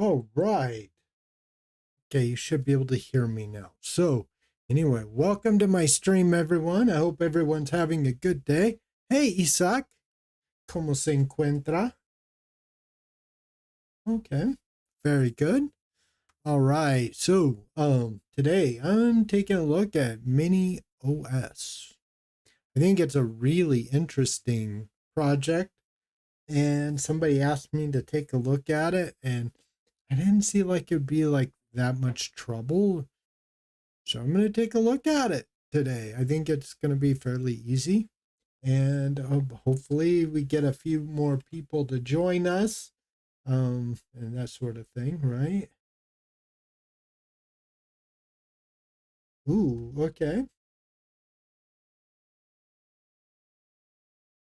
All right. Okay, you should be able to hear me now. So, anyway, welcome to my stream, everyone. I hope everyone's having a good day. Hey, Isaac. ¿Cómo se encuentra? Okay, very good. All right. So, today I'm taking a look at Mini OS. I think it's a really interesting project, and somebody asked me to take a look at it, and I didn't see like it'd be like that much trouble. So I'm going to take a look at it today. I think it's going to be fairly easy. And hopefully we get a few more people to join us and that sort of thing, right? Ooh, okay.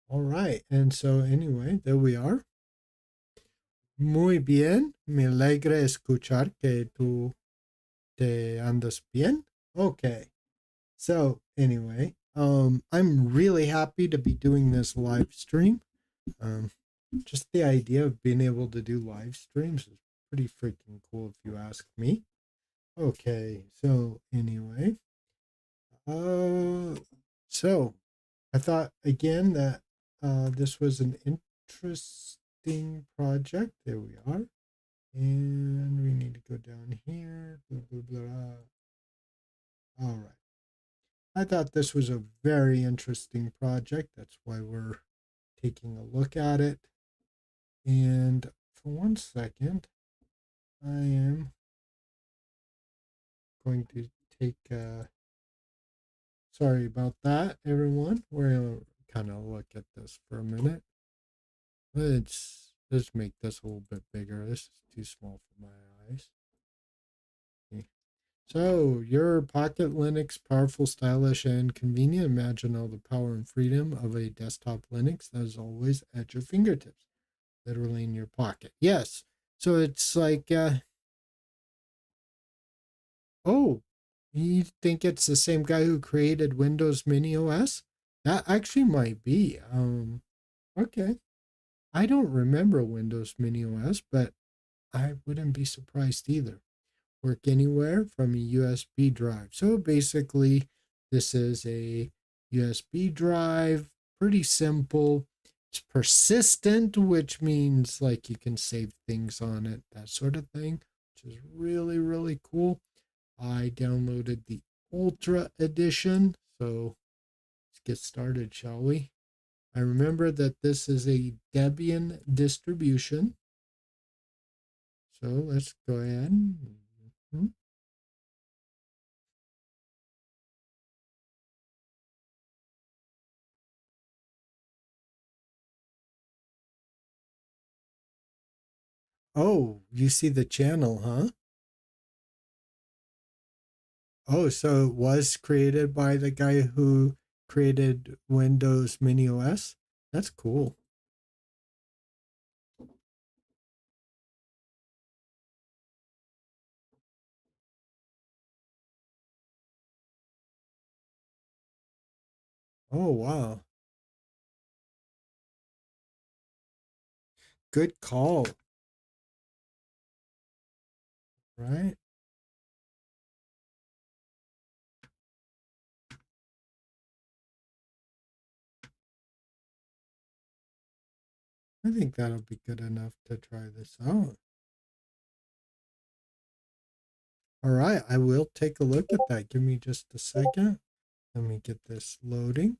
All right. And so anyway, there we are. Muy bien. Me alegra escuchar que tú te andas bien. Okay. So anyway, I'm really happy to be doing this live stream. Um, just the idea of being able to do live streams is pretty freaking cool if you ask me. Okay, so anyway, uh, so I thought again that this was an interesting project. There we are, and we need to go down here. Blah blah blah. All right. I thought this was a very interesting project. That's why we're taking a look at it. And for 1 second, I am going to take, sorry about that, everyone. We're going to kind of look at this for a minute. Let's make this a little bit bigger. This is too small for my eyes. Okay. So, your Pocket Linux, powerful, stylish, and convenient. Imagine all the power and freedom of a desktop Linux that is always at your fingertips, literally in your pocket. Yes. So it's like, oh, you think it's the same guy who created Windows Mini OS? That actually might be. Okay. I don't remember Windows Mini OS, but I wouldn't be surprised either. Work anywhere from a USB drive. So basically, this is a USB drive, pretty simple. It's persistent, which means like you can save things on it, that sort of thing, which is really, really cool. I downloaded the Ultra Edition, so let's get started, shall we? I remember that this is a Debian distribution, so let's go ahead. Mm-hmm. Oh, you see the channel, huh? Oh, so it was created by the guy who created Windows Mini OS? That's cool. Oh, wow. Good call, right? I think that'll be good enough to try this out. All right, I will take a look at that. Give me just a second. Let me get this loading.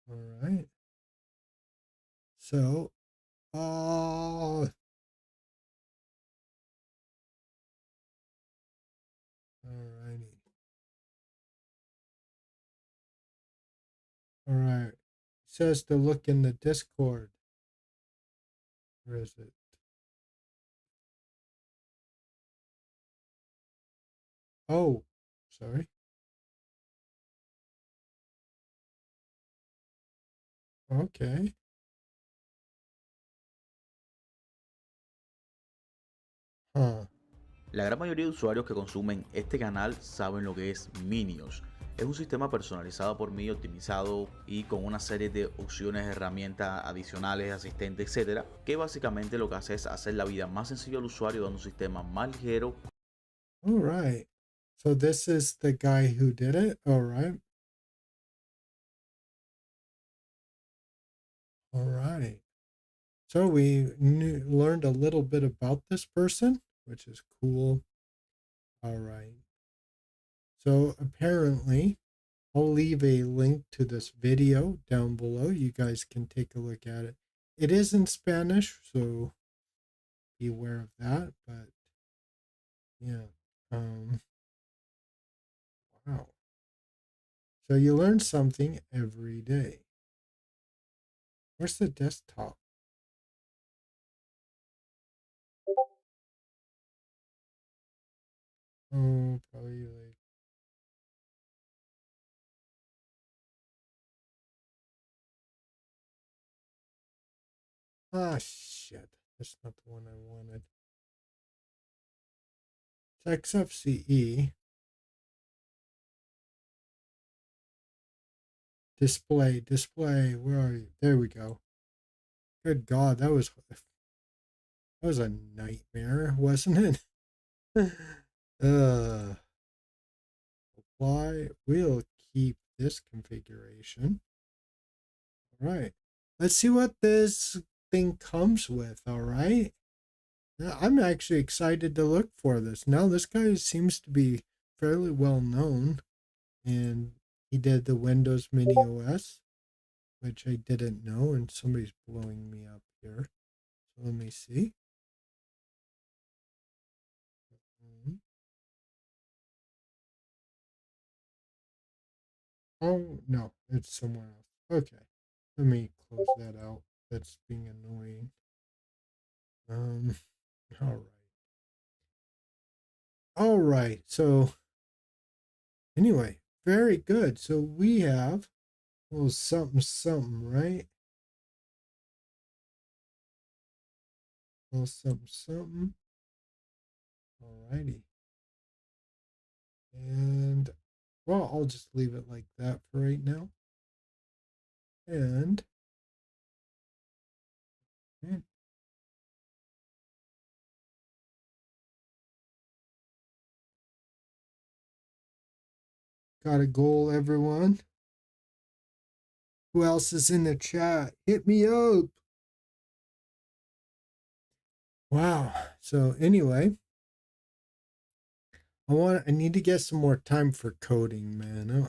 All right. So, alrighty. All right. It says to look in the Discord. Where is it? Oh, sorry. Okay. Huh. La gran mayoría de usuarios que consumen este canal saben lo que es Minions. Es un sistema personalizado por mí, optimizado y con una serie de opciones, herramientas adicionales, asistentes, etcétera, que básicamente lo que hace es hacer la vida más sencilla al usuario, dando un sistema más ligero. All right. So this is the guy who did it. All right. All right. So we learned a little bit about this person, which is cool. All right. So apparently, I'll leave a link to this video down below. You guys can take a look at it. It is in Spanish, so be aware of that. But yeah. Wow. So you learn something every day. Where's the desktop? Oh, probably like. Ah, shit. That's not the one I wanted. It's XFCE. Display. Where are you? There we go. Good God, that was a nightmare, wasn't it? uh, apply. We'll keep this configuration. All right. Let's see what this thing comes with. All right. I'm actually excited to look for this. Now, this guy seems to be fairly well known, and he did the Windows Mini OS, which I didn't know, and somebody's blowing me up here. So let me see. Mhm. Oh, no, it's somewhere else. Okay, let me close that out. That's being annoying. Um, all right. All right. So, anyway, very good. So we have a little something, something, right? A little something, something. All righty. And, well, I'll just leave it like that for right now. And, okay, got a goal, everyone. Who else is in the chat? Hit me up. Wow. So anyway, I need to get some more time for coding, man.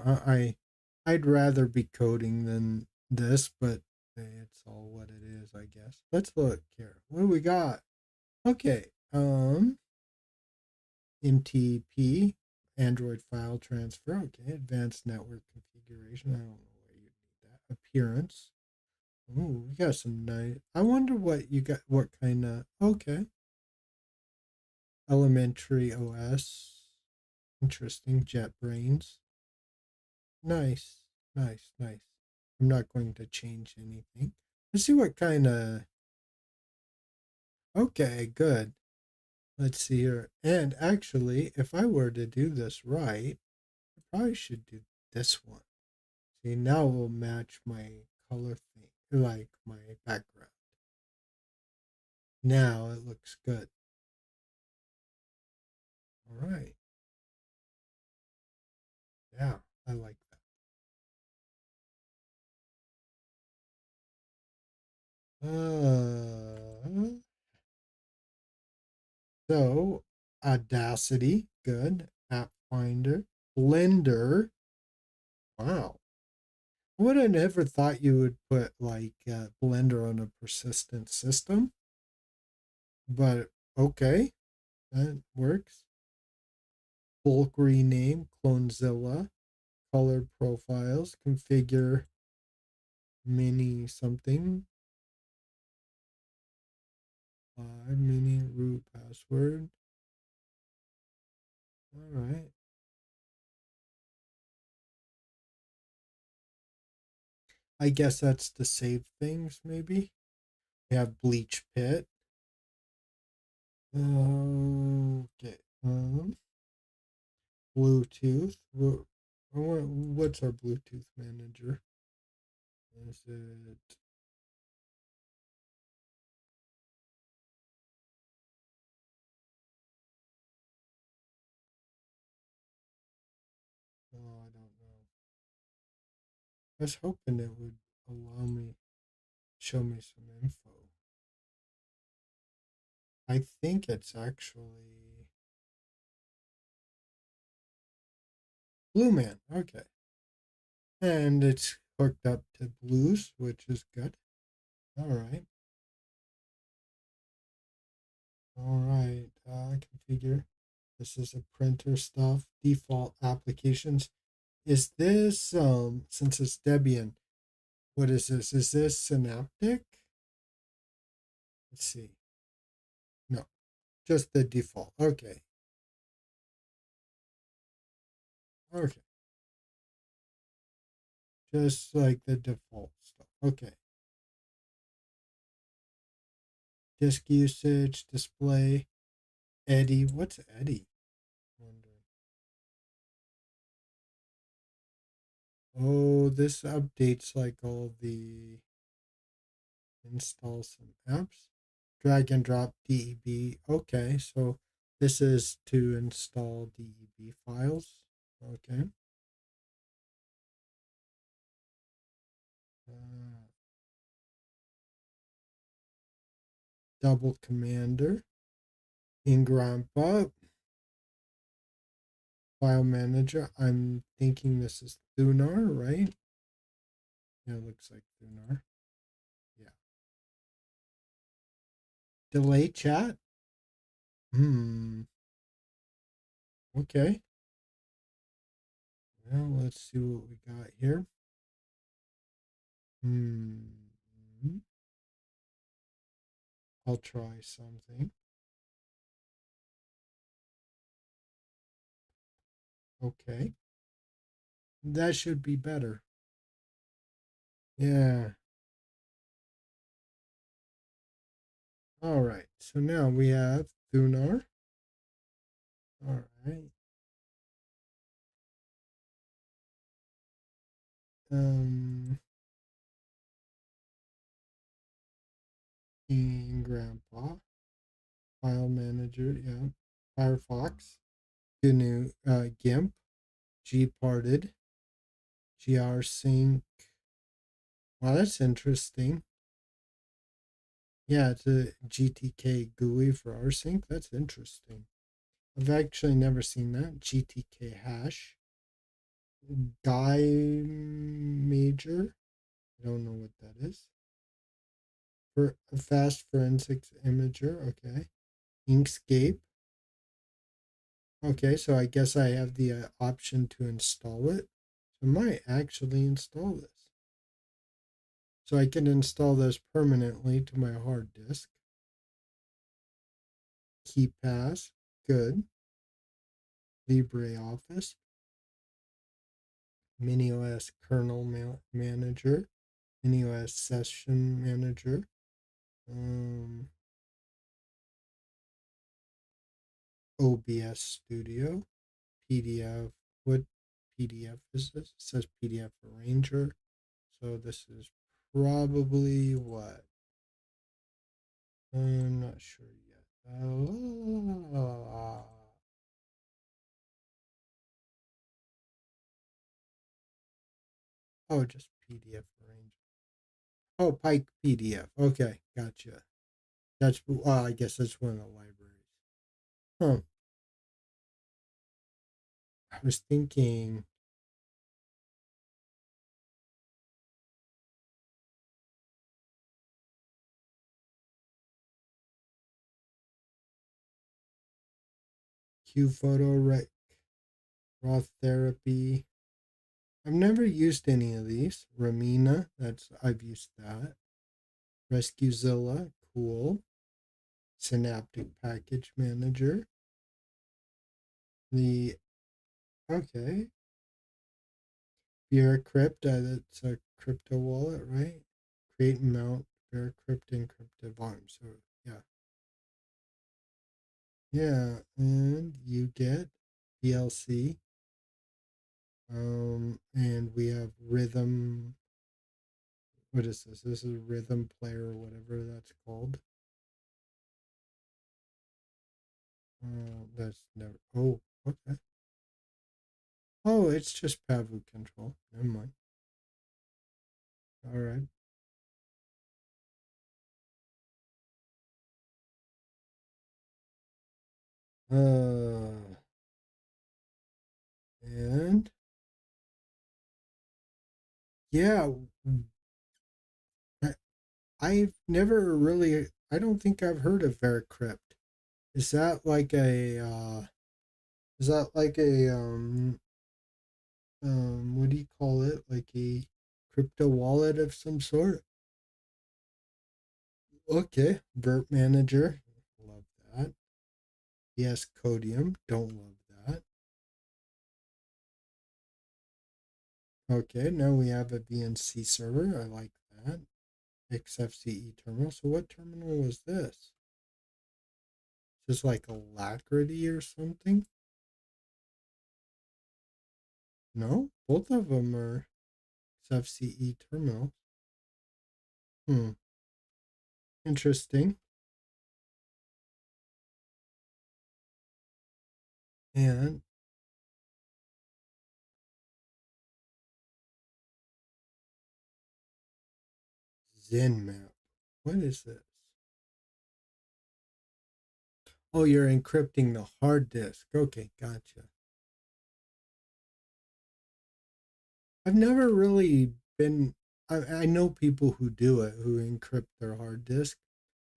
I'd rather be coding than this, but it's all what it is, I guess. Let's look here. What do we got? Okay. MTP, Android file transfer. Okay. Advanced network configuration. I don't know why you need that. Appearance. Ooh, we got some nice. I wonder what you got. What kind of? Okay. Elementary OS. Interesting. JetBrains. Nice. Nice. Nice. I'm not going to change anything. Let's see what kind of. Okay, good. Let's see here. And actually, if I were to do this right, I probably should do this one. See, now we'll match my color thing, like my background. Now it looks good. All right. Yeah, I like that. So Audacity, good. App Finder, Blender. Wow. I would have never thought you would put like Blender on a persistent system, but okay, that works. Bulk rename, Clonezilla, color profiles, configure mini something, mini root password. All right. I guess that's to save things, maybe. We have Bleach Pit. Okay. Bluetooth. What's our Bluetooth manager? Is it? Oh, I don't know. I was hoping it would allow me, show me some info. I think it's actually Blue Man. Okay. And it's hooked up to Blues, which is good. All right. All right. Configure. This is a printer stuff. Default applications. Is this, since it's Debian, what is this? Is this Synaptic? Let's see. No, just the default. Okay. Okay. Just like the default stuff. Okay. Disk usage, display, Eddie. What's Eddie? Oh, this updates like all the install some apps. Drag and drop DEB. Okay, so this is to install DEB files. Okay. Uh, double commander. In Grandpa file manager. I'm thinking this is Thunar, right? Yeah, it looks like Thunar. Yeah. Delay chat. Okay. Well, let's see what we got here. I'll try something. Okay. That should be better. Yeah. All right. So now we have Thunar. All right. In Grandpa file manager. Yeah. Firefox. GNU, GIMP. Gparted. GRSync. Wow, that's interesting. Yeah, it's a GTK GUI for rsync. That's interesting. I've actually never seen that. GTK hash. Guy major. I don't know what that is. For a fast forensics imager. Okay. Inkscape. Okay, so I guess I have the option to install it. So I might actually install this. So I can install this permanently to my hard disk. KeePass. Good. LibreOffice. MiniOS kernel manager. MiniOS session manager. OBS Studio. PDF. What PDF is this? It says PDF Arranger. So this is probably what? I'm not sure yet. Oh, just PDF Arranger. Oh, Pike PDF. Okay, gotcha. That's, well, I guess that's one of the libraries. Huh. I was thinking Q Photo, Raw Therapy. I've never used any of these. Ramina, I've used that. RescueZilla, cool. Synaptic Package Manager. The Okay. VeraCrypt, that's a crypto wallet, right? Create and mount VeraCrypt encrypted volume. So yeah. Yeah. And you get VLC. And we have rhythm. What is this? This is rhythm player or whatever that's called. That's never. Oh, okay. Oh, it's just Pavu control. Never mind. All right. And yeah, I- I've never really. I don't think I've heard of Vercrypt. Is that like a? Is that like a? What do you call it? Like a crypto wallet of some sort? Okay, Burp Manager. Love that. Yes, Codium. Don't love that. Okay, now we have a VNC server. I like that. XFCE terminal. So what terminal was this? Just like Alacrity or something? No, both of them are XFCE terminals. Hmm, interesting. And ZenMap. What is this? Oh, you're encrypting the hard disk. Okay, gotcha. I've never really been. I know people who do it, who encrypt their hard disk.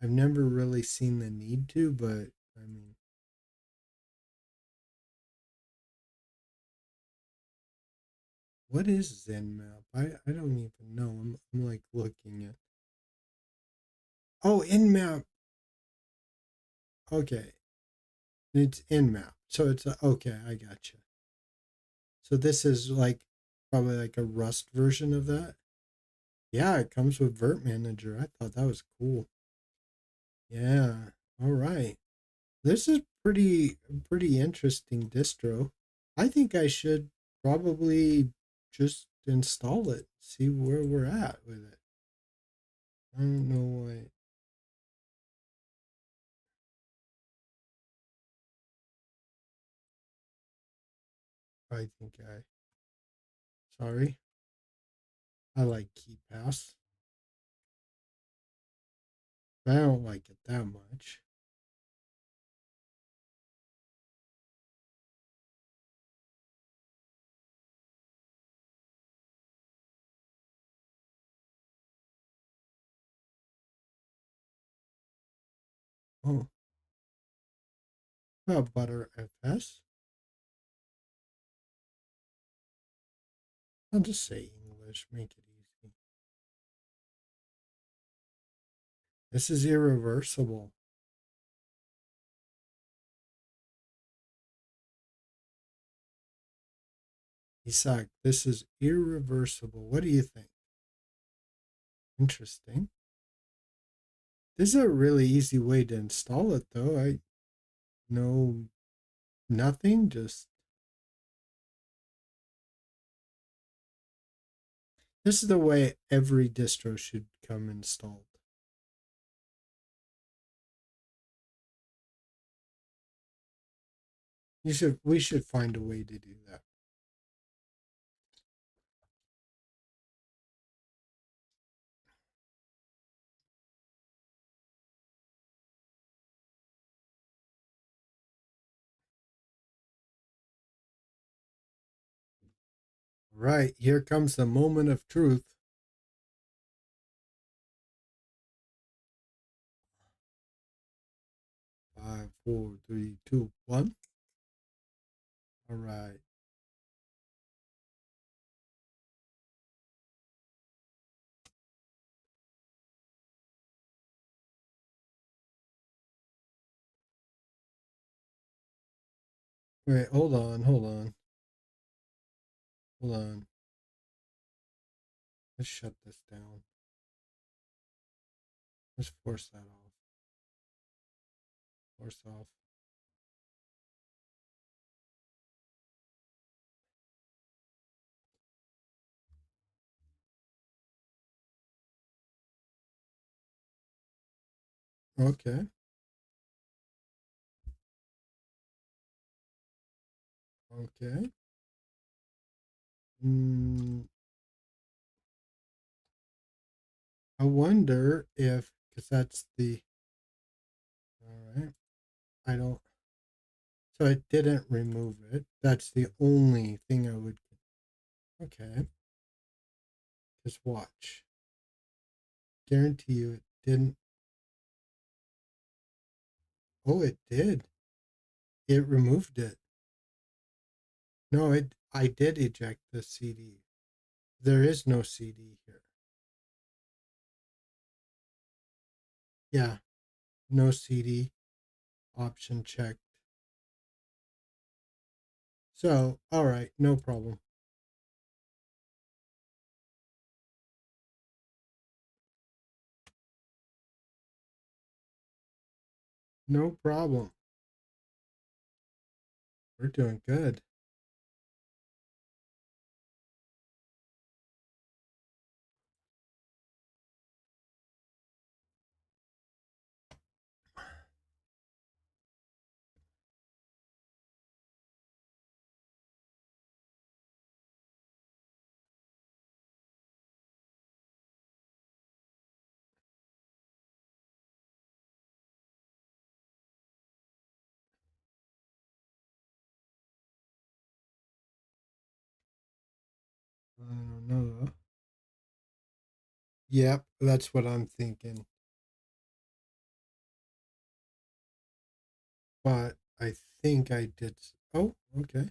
I've never really seen the need to, but I mean, what is ZenMap? I don't even know. I'm like looking at. Oh, Nmap. Okay, it's Nmap. So it's okay. I gotcha. So this is like probably like a Rust version of that. Yeah, it comes with Vert Manager. I thought that was cool. Yeah. All right. This is pretty interesting distro. I think I should probably just install it, see where we're at with it. I don't know why. I think I sorry. I like KeyPass, but I don't like it that much. Oh, well, Butter FS. I'll just say English, make it easy. This is irreversible. Isaac, this is irreversible. What do you think? Interesting. This is a really easy way to install it, though. I know nothing, just this is the way every distro should come installed. We should find a way to do that. Right, here comes the moment of truth. 5, 4, 3, 2, 1. All right. Wait, hold on. Let's shut this down. Let's force that off. Force off. Okay. Okay. Mm, I wonder if, because that's the, all right. I don't, so it didn't remove it. That's the only thing I would, okay. Just watch. Guarantee you it didn't. Oh, it did. It removed it. No, I did eject the CD. There is no CD here. Yeah, no CD option checked. So, all right, no problem. No problem. We're doing good. I don't know. Yep, that's what I'm thinking. But I think I did. Oh, okay.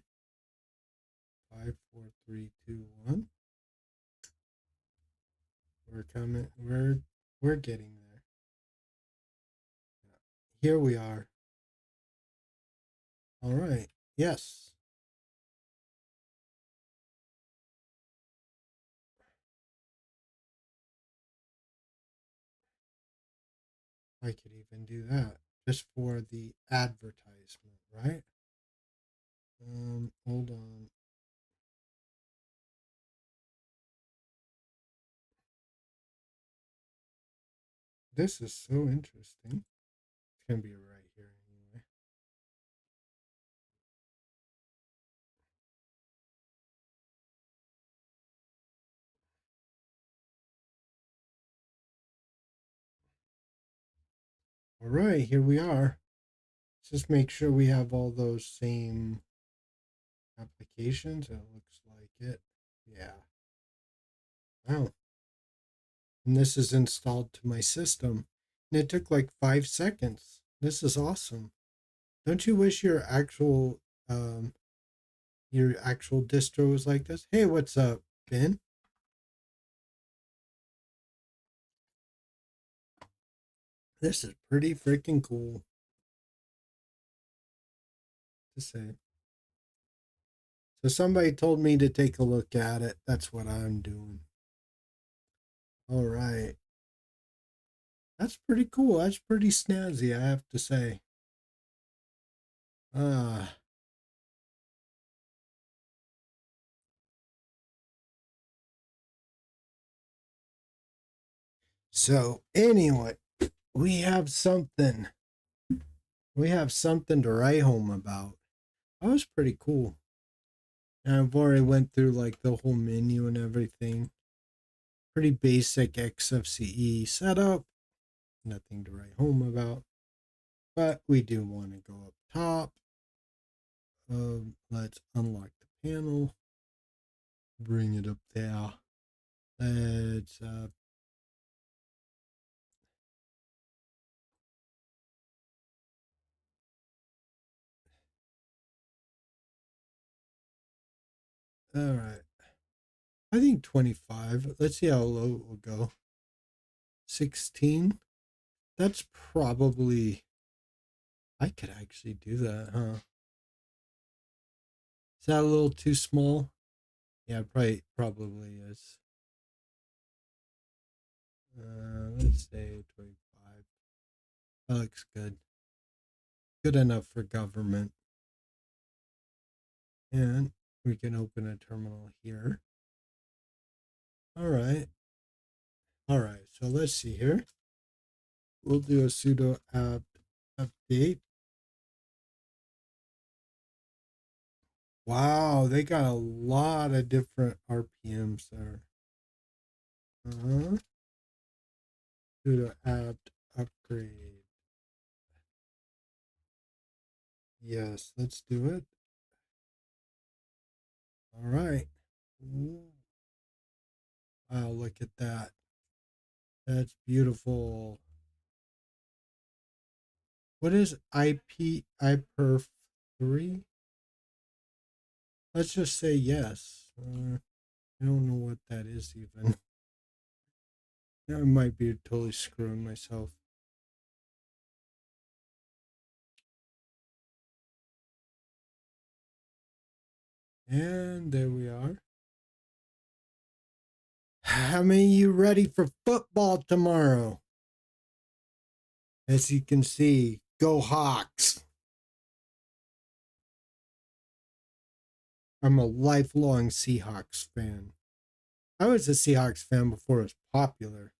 5, 4, 3, 2, 1. We're coming. We're getting there. Here we are. All right. Yes. I could even do that just for the advertisement, right? Hold on. This is so interesting. It's gonna be right here anyway. All right, here we are. Let's just make sure we have all those same applications. It looks like it. Yeah. Wow. And this is installed to my system. And it took like 5 seconds. This is awesome. Don't you wish your actual distro was like this? Hey, what's up, Ben? This is pretty freaking cool to say. So somebody told me to take a look at it. That's what I'm doing. All right. That's pretty cool. That's pretty snazzy, I have to say. Uh so anyway, we have something. We have something to write home about. That was pretty cool. And I've already went through like the whole menu and everything. Pretty basic XFCE setup. Nothing to write home about. But we do want to go up top. Let's unlock the panel. Bring it up there. Let's all right. I think 25. Let's see how low it will go. 16. That's probably I could actually do that, huh? Is that a little too small? Yeah, probably is. Let's say 25. That looks good. Good enough for government. And we can open a terminal here. All right. All right. So let's see here. We'll do a sudo apt update. Wow, they got a lot of different RPMs there. Uh-huh. Sudo apt upgrade. Yes, let's do it. All right. Wow, look at that. That's beautiful. What is iperf 3? Let's just say yes. I don't know what that is even. I might be totally screwing myself. And there we are. How many of you ready for football tomorrow? As you can see, go Hawks. I'm a lifelong Seahawks fan. I was a Seahawks fan before it was popular.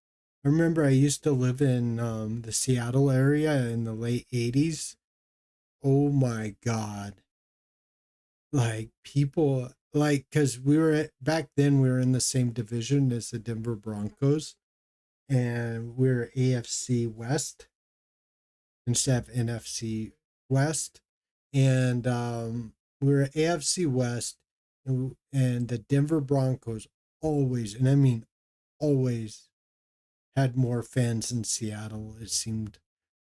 I remember I used to live in the Seattle area in the late 80s. Oh my God. Like people, like, because back then we were in the same division as the Denver Broncos, and we were AFC West instead of NFC West. And we were AFC West, and the Denver Broncos always, and I mean always, had more fans in Seattle, it seemed,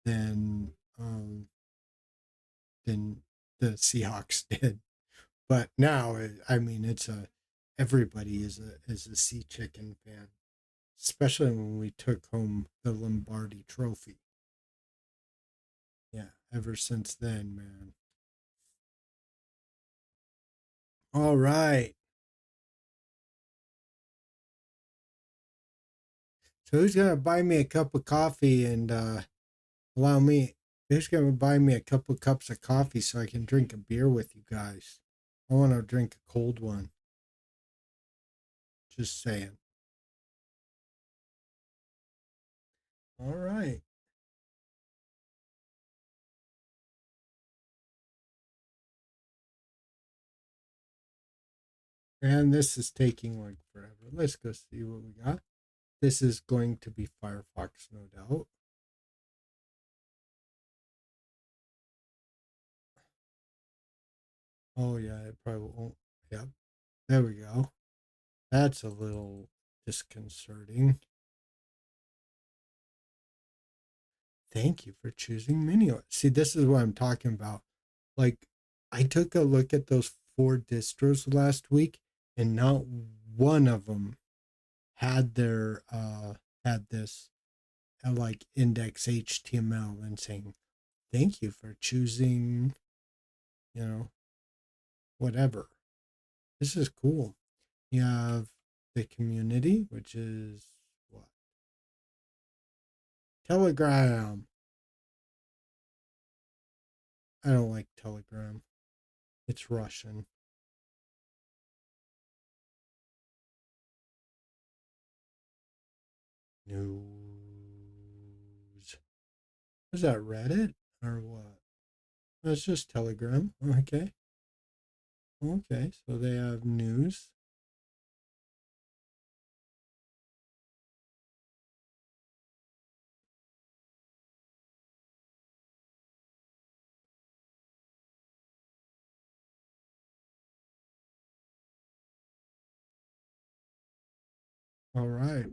than um, than the Seahawks did. But now, I mean, it's a everybody is a Sea Chicken fan, especially when we took home the Lombardi Trophy. Yeah, ever since then, man. All right. So who's gonna buy me a cup of coffee and allow me? Who's gonna buy me a couple cups of coffee so I can drink a beer with you guys? I want to drink a cold one. Just saying. All right. And this is taking like forever. Let's go see what we got. This is going to be Firefox, no doubt. Oh, yeah, it probably won't. Yep. There we go. That's a little disconcerting. Thank you for choosing Minio. See, this is what I'm talking about. Like, I took a look at those 4 distros last week, and not one of them had had this like index HTML and saying thank you for choosing, you know, whatever. This is cool. You have the community, which is what? Telegram. I don't like Telegram. It's Russian. News. Is that Reddit or what? That's just Telegram. Okay. Okay. So they have news. All right.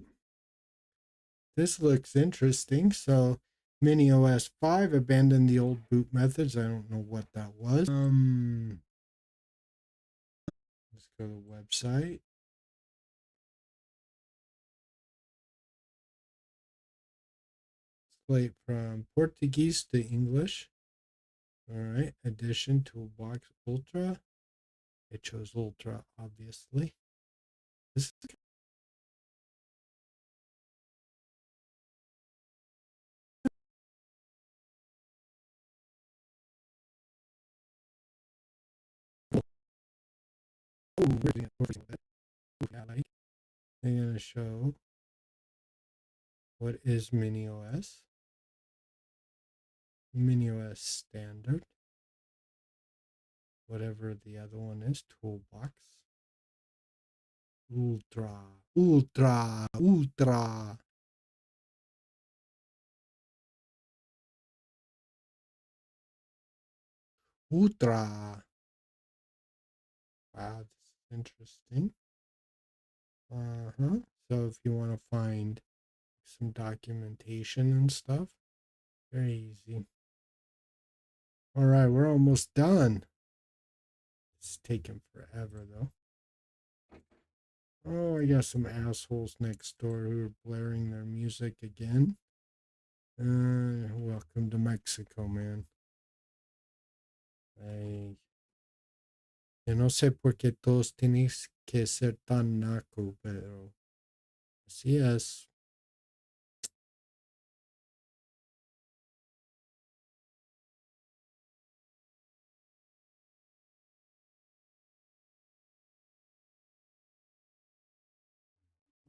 This looks interesting. So Mini OS 5 abandoned the old boot methods. I don't know what that was. Let's go to the website. Translate from Portuguese to English. All right. Addition Toolbox Ultra. I chose Ultra, obviously. This is I'm going to show what is Mini OS. MiniOS standard. Whatever the other one is, toolbox. Ultra, ultra, ultra. Ultra. Wow, this is interesting. So if you want to find some documentation and stuff, very easy. All right, we're almost done. It's taking forever though. Oh, I got some assholes next door who are blaring their music again. Welcome to Mexico, man. Yo no sé por qué todos tenéis que ser tan naco, pero así es.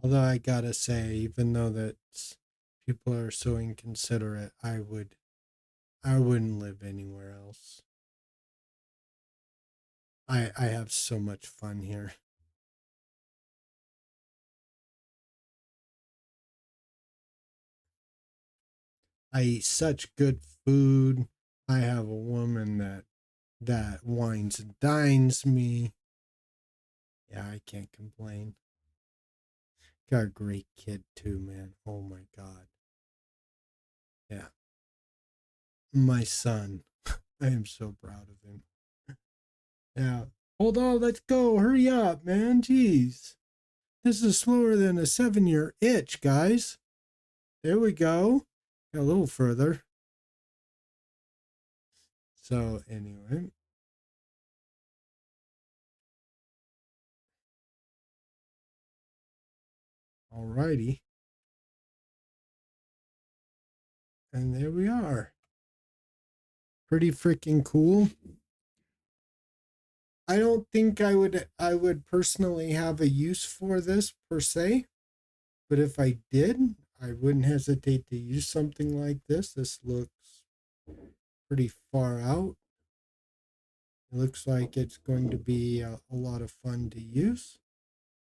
Although I gotta say, even though that people are so inconsiderate, I wouldn't live anywhere else. I have so much fun here. I eat such good food. I have a woman that wines and dines me. Yeah, I can't complain. Got a great kid too, man. Oh my god. Yeah. My son. I am so proud of him. Yeah. Hold on, let's go. Hurry up, man. Jeez. This is slower than a 7-year itch, guys. There we go. A little further. So, anyway. Alrighty. And there we are. Pretty freaking cool. I don't think I would personally have a use for this per se, but if I did, I wouldn't hesitate to use something like this. This looks pretty far out. It looks like it's going to be a lot of fun to use.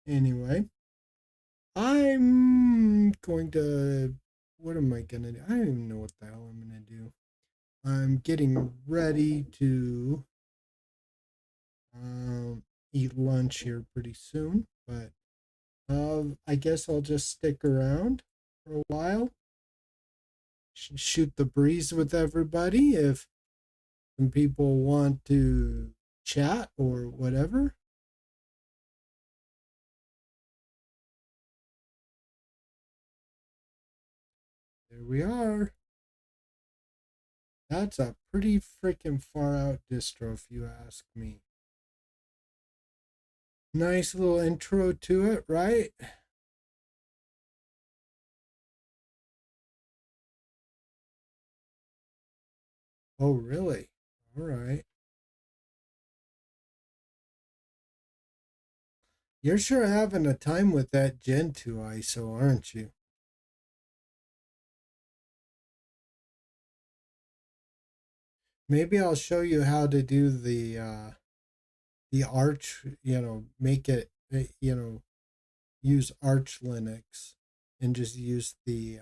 Anyway, I'm going to. What am I going to do? I don't even know what the hell I'm going to do. I'm getting ready to eat lunch here pretty soon, but I guess I'll just stick around for a while, shoot the breeze with everybody if some people want to chat or whatever. There we are. That's a pretty freaking far out distro, if you ask me. Nice little intro to it, right? Oh, really? All right. You're sure having a time with that Gen 2 ISO, aren't you? Maybe I'll show you how to do the Arch, make it, use Arch Linux and just use the,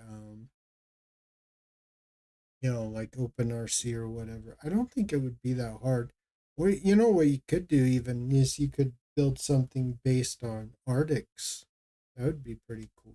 like OpenRC or whatever. I don't think it would be that hard. Or, what you could do even is you could build something based on Arctics. That would be pretty cool.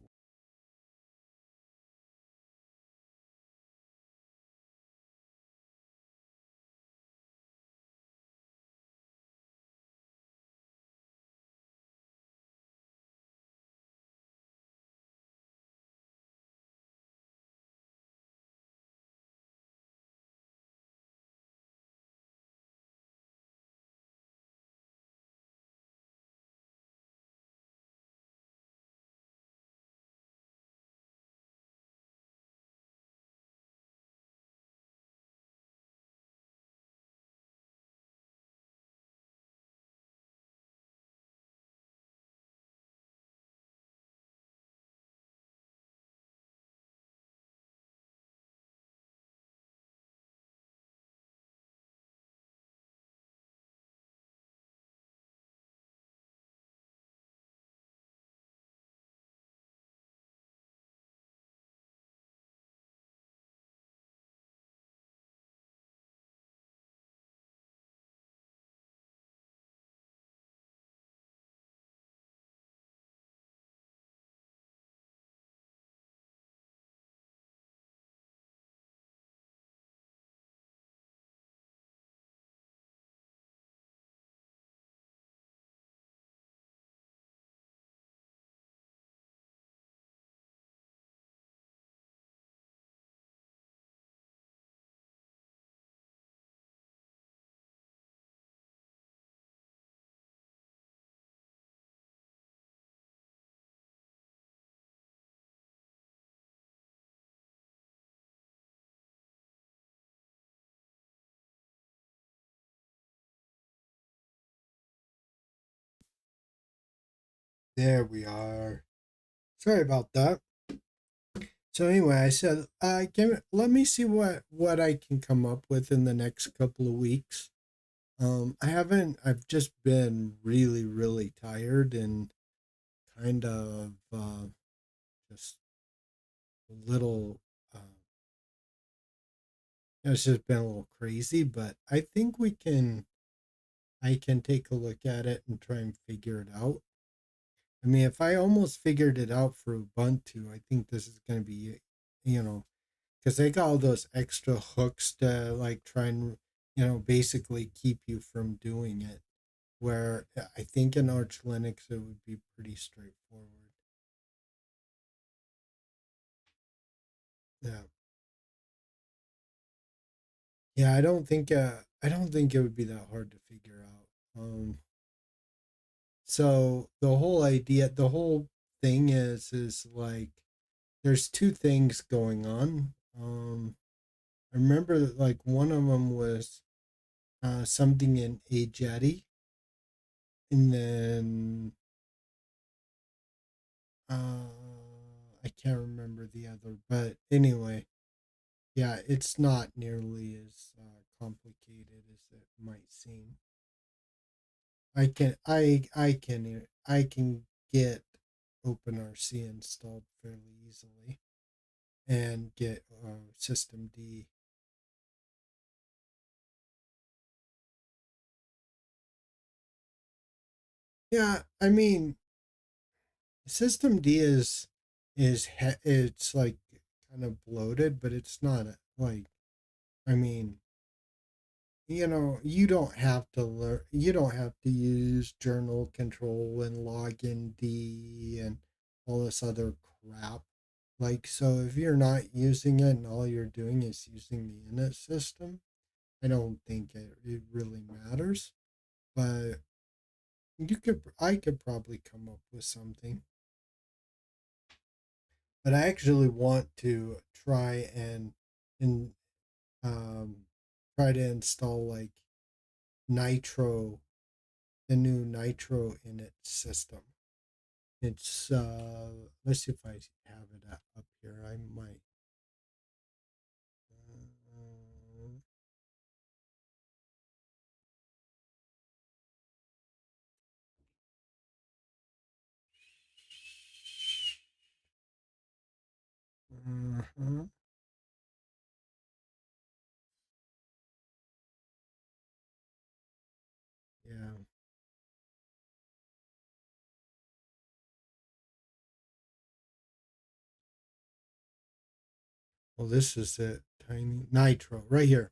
There we are. Sorry about that. So anyway, I said, let me see what I can come up with in the next couple of weeks. I haven't. I've just been really, really tired and kind of just a little. It's just been a little crazy, but I think we can. I can take a look at it and try and figure it out. I mean, if I almost figured it out for Ubuntu, I think this is going to be, you know, because they got all those extra hooks to like try and, basically keep you from doing it. Where I think in Arch Linux it would be pretty straightforward. Yeah, yeah. I don't think it would be that hard to figure out. So the whole thing is like there's two things going on. I remember that like one of them was something in a jetty, and then I can't remember the other, but anyway, yeah, it's not nearly as complicated as it might seem. I can get OpenRC installed fairly easily and get System D. Yeah, I mean, System D it's like kind of bloated, but it's not like I mean, you don't have to learn. You don't have to use journal control and login D and all this other crap. Like, so if you're not using it and all you're doing is using the init system, I don't think it really matters. But I could probably come up with something. But I actually want to and um, try to install like Nitro, the new Nitro init system. It's let's see if I have it up here. I might. Uh, uh-huh. Yeah. Well, this is it. Tiny Nitro right here.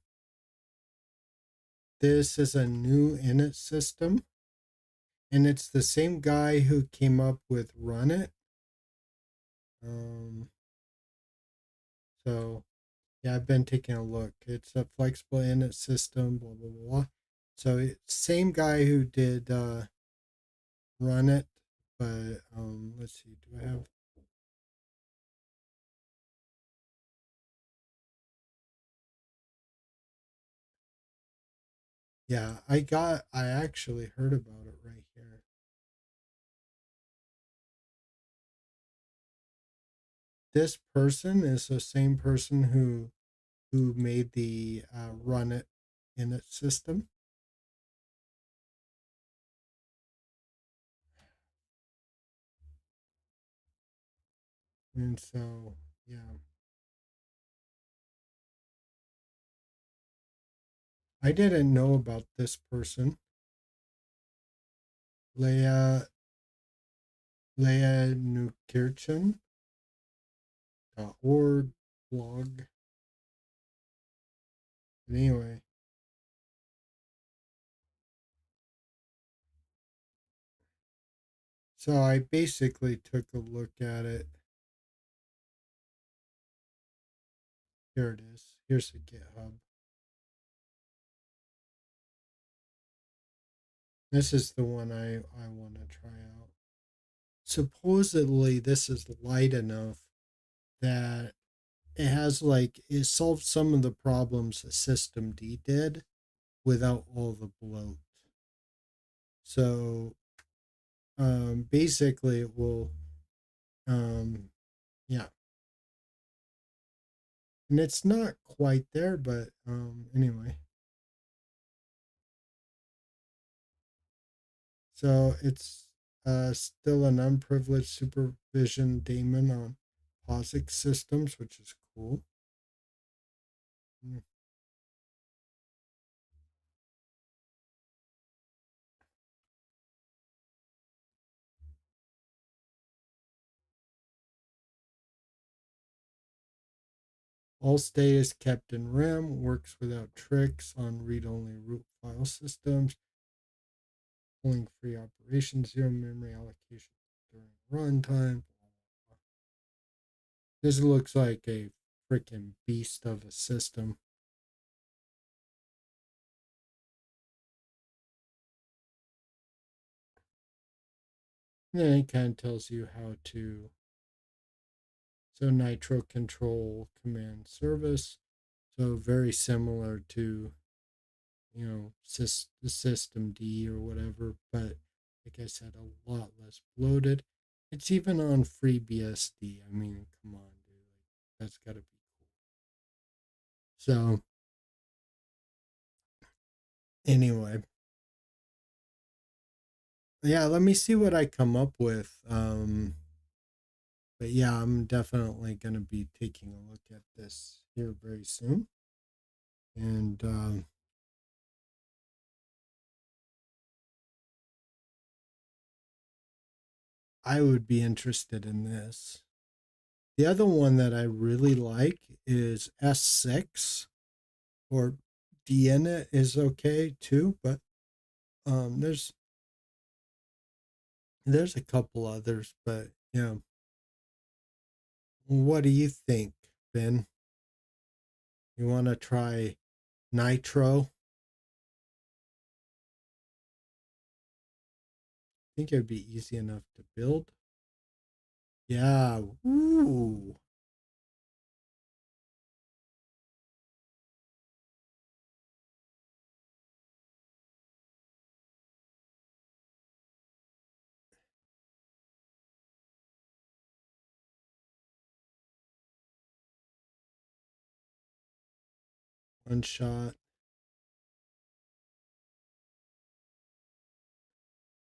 This is a new init system, and it's the same guy who came up with Run It. Um, so yeah, I've been taking a look. It's a flexible init system. Blah blah blah. So it's same guy who did Run It, but let's see. Do I have? Yeah, I actually heard about it right here. This person is the same person who made the Run It init system, and so yeah, I didn't know about this person, Leia Leia Nukirchen org blog. But anyway, so I basically took a look at it. Here it is. Here's the GitHub. This is the one I want to try out. Supposedly, this is light enough that it solved some of the problems the System D did without all the bloat. So basically it will, um, yeah, and it's not quite there, but anyway. So it's still an unprivileged supervision daemon on POSIX systems, which is cool. Mm. All state is kept in RAM, works without tricks on read-only root file systems, pulling free operations, zero memory allocation during runtime. This looks like a freaking beast of a system. And then it kind of tells you how to. So Nitro control command service. So very similar to, the system D or whatever, but like I said, a lot less bloated. It's even on FreeBSD. I mean, come on, dude. Like, that's got to be cool. So, anyway, yeah, let me see what I come up with. But yeah, I'm definitely going to be taking a look at this here very soon. And I would be interested in this. The other one that I really like is S6, or Dienna is okay too, but um, there's there's a couple others, but yeah. What do you think, Ben? You want to try Nitro? Think it'd be easy enough to build. Yeah. Ooh. One shot.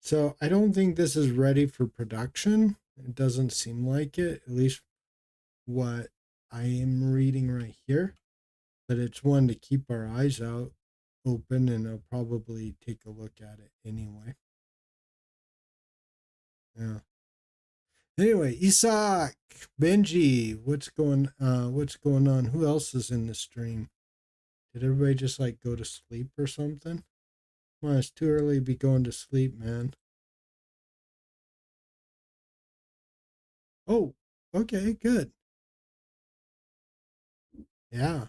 So I don't think this is ready for production. It doesn't seem like it, at least what I am reading right here. But it's one to keep our eyes out open, and I'll probably take a look at it anyway. Yeah. Anyway, Isaac, Benji, what's going on? Who else is in the stream? Did everybody just like go to sleep or something? Well, it's too early to be going to sleep, man. Oh, okay, good. Yeah.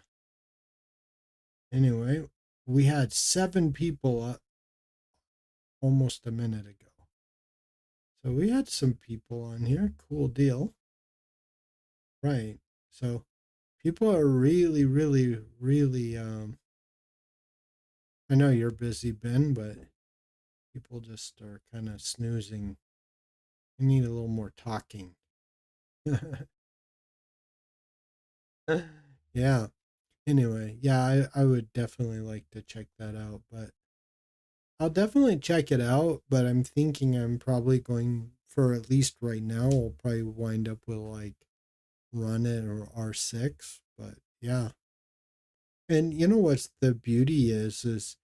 Anyway, we had 7 people almost a minute ago. So we had some people on here. Cool deal. Right. So people are really, really, really I know you're busy, Ben, but people just are kind of snoozing. We need a little more talking. Yeah. Anyway, yeah, I would definitely like to check that out, but I'll definitely check it out, but I'm thinking I'm probably going for, at least right now, I'll probably wind up with like Run It or R6, but yeah. And you know what's the beauty is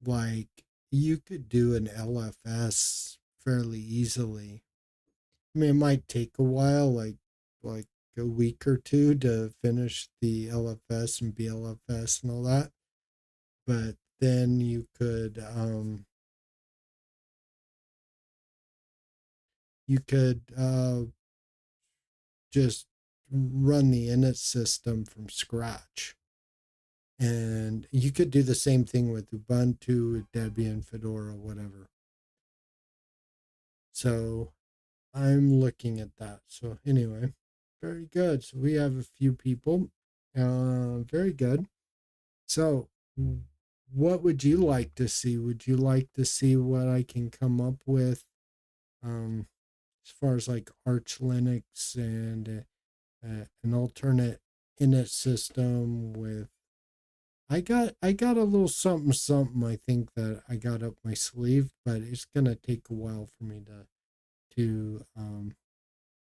like you could do an LFS fairly easily. I mean, it might take a while, like a week or two to finish the LFS and BLFS and all that. But then you could just run the init system from scratch. And you could do the same thing with Ubuntu, Debian, Fedora, whatever. So I'm looking at that. So anyway, very good. So we have a few people. Very good. So what would you like to see? Would you like to see what I can come up with as far as like Arch Linux and an alternate init system with I got a little something something I think that I got up my sleeve, but it's gonna take a while for me to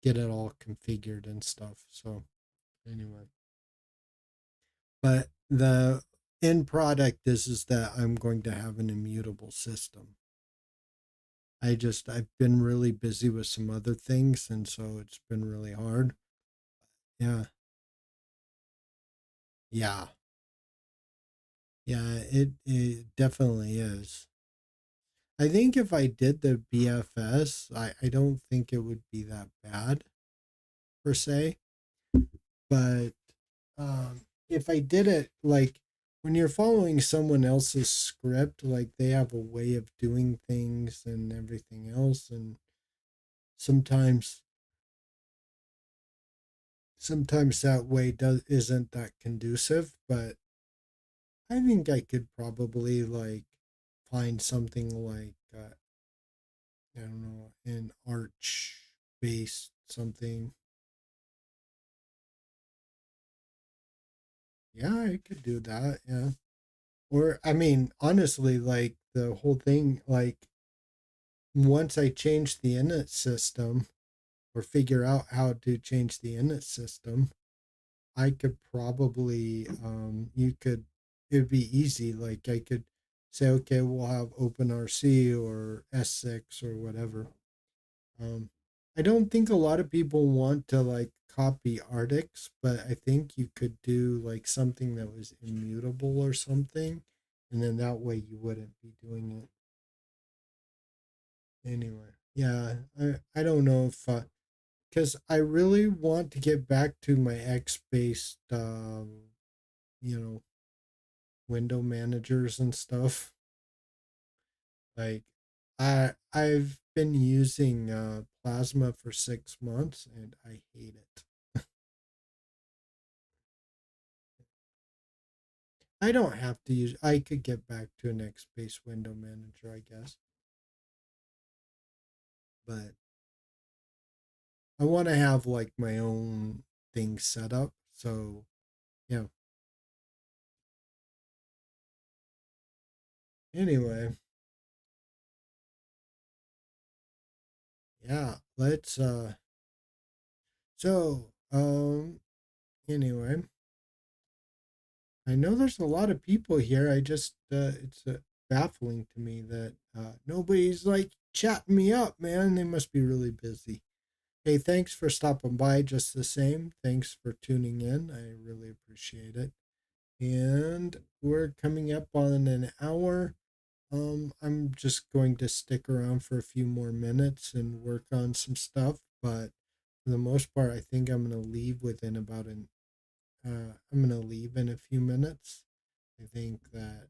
get it all configured and stuff. So anyway, but the end product is that I'm going to have an immutable system. I've been really busy with some other things, and so it's been really hard. Yeah, yeah, yeah. It definitely is. I think if I did the BFS, I don't think it would be that bad per se. But if I did it like when you're following someone else's script, like they have a way of doing things and everything else, and sometimes sometimes that way does isn't that conducive. But I think I could probably like find something like I don't know an arch based something. Yeah, I could do that. Yeah. Or I mean, honestly, like the whole thing, like once I change the init system or figure out how to change the init system, I could probably you could it'd be easy. Like I could say, okay, we'll have OpenRC or S6 or whatever. Um I don't think a lot of people want to like copy Arctics, but I think you could do like something that was immutable or something, and then that way you wouldn't be doing it anyway. Yeah, I don't know if because I really want to get back to my X based you know window managers and stuff. Like I've been using Plasma for 6 months and I hate it. I don't have to use. I could get back to an X based window manager, I guess, but I want to have like my own thing set up. So yeah. Anyway, yeah. Let's So anyway, I know there's a lot of people here. I just it's baffling to me that nobody's like chatting me up, man. They must be really busy. Hey, thanks for stopping by just the same. Thanks for tuning in. I really appreciate it. And we're coming up on an hour. I'm just going to stick around for a few more minutes and work on some stuff, but for the most part, I think I'm going to leave within about an I'm going to leave in a few minutes. I think that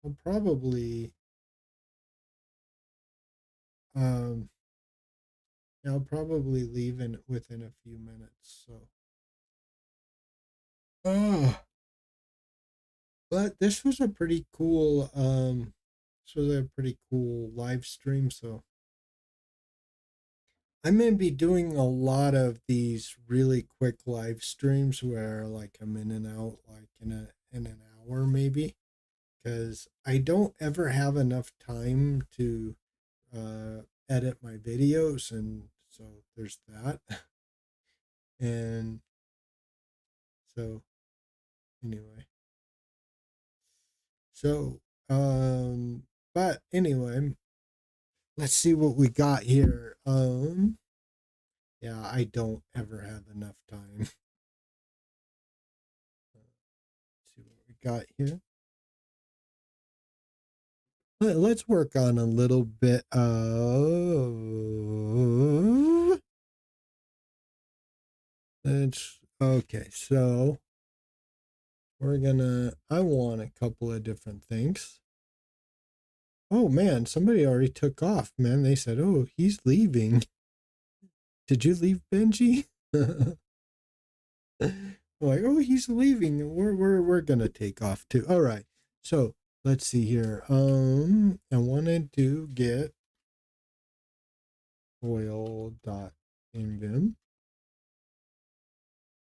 I'll probably um, I'll probably leave in within a few minutes. So, uh, but this was a pretty cool this was a pretty cool live stream. So I'm gonna be doing a lot of these really quick live streams where like I'm in and out like in an hour maybe because I don't ever have enough time to edit my videos, and so there's that. And so anyway, so but anyway, let's see what we got here. Yeah, I don't ever have enough time. Let's see what we got here. Let's work on a little bit of let's okay, so I want a couple of different things. Oh man, somebody already took off, man. They said, "Oh, he's leaving." Did you leave, Benji? Like, oh, he's leaving. We're gonna take off too. All right. So let's see here. I wanted to get tinfoil.invim.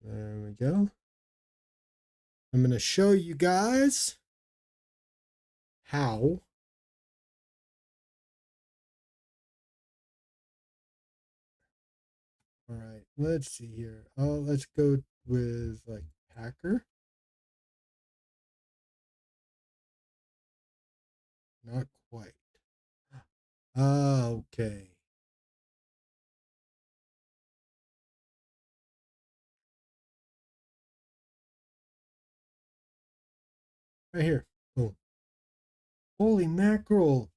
There we go. I'm going to show you guys how all right, let's see here. Oh, let's go with like Packer. Not quite. Okay. Right here. Oh, holy mackerel.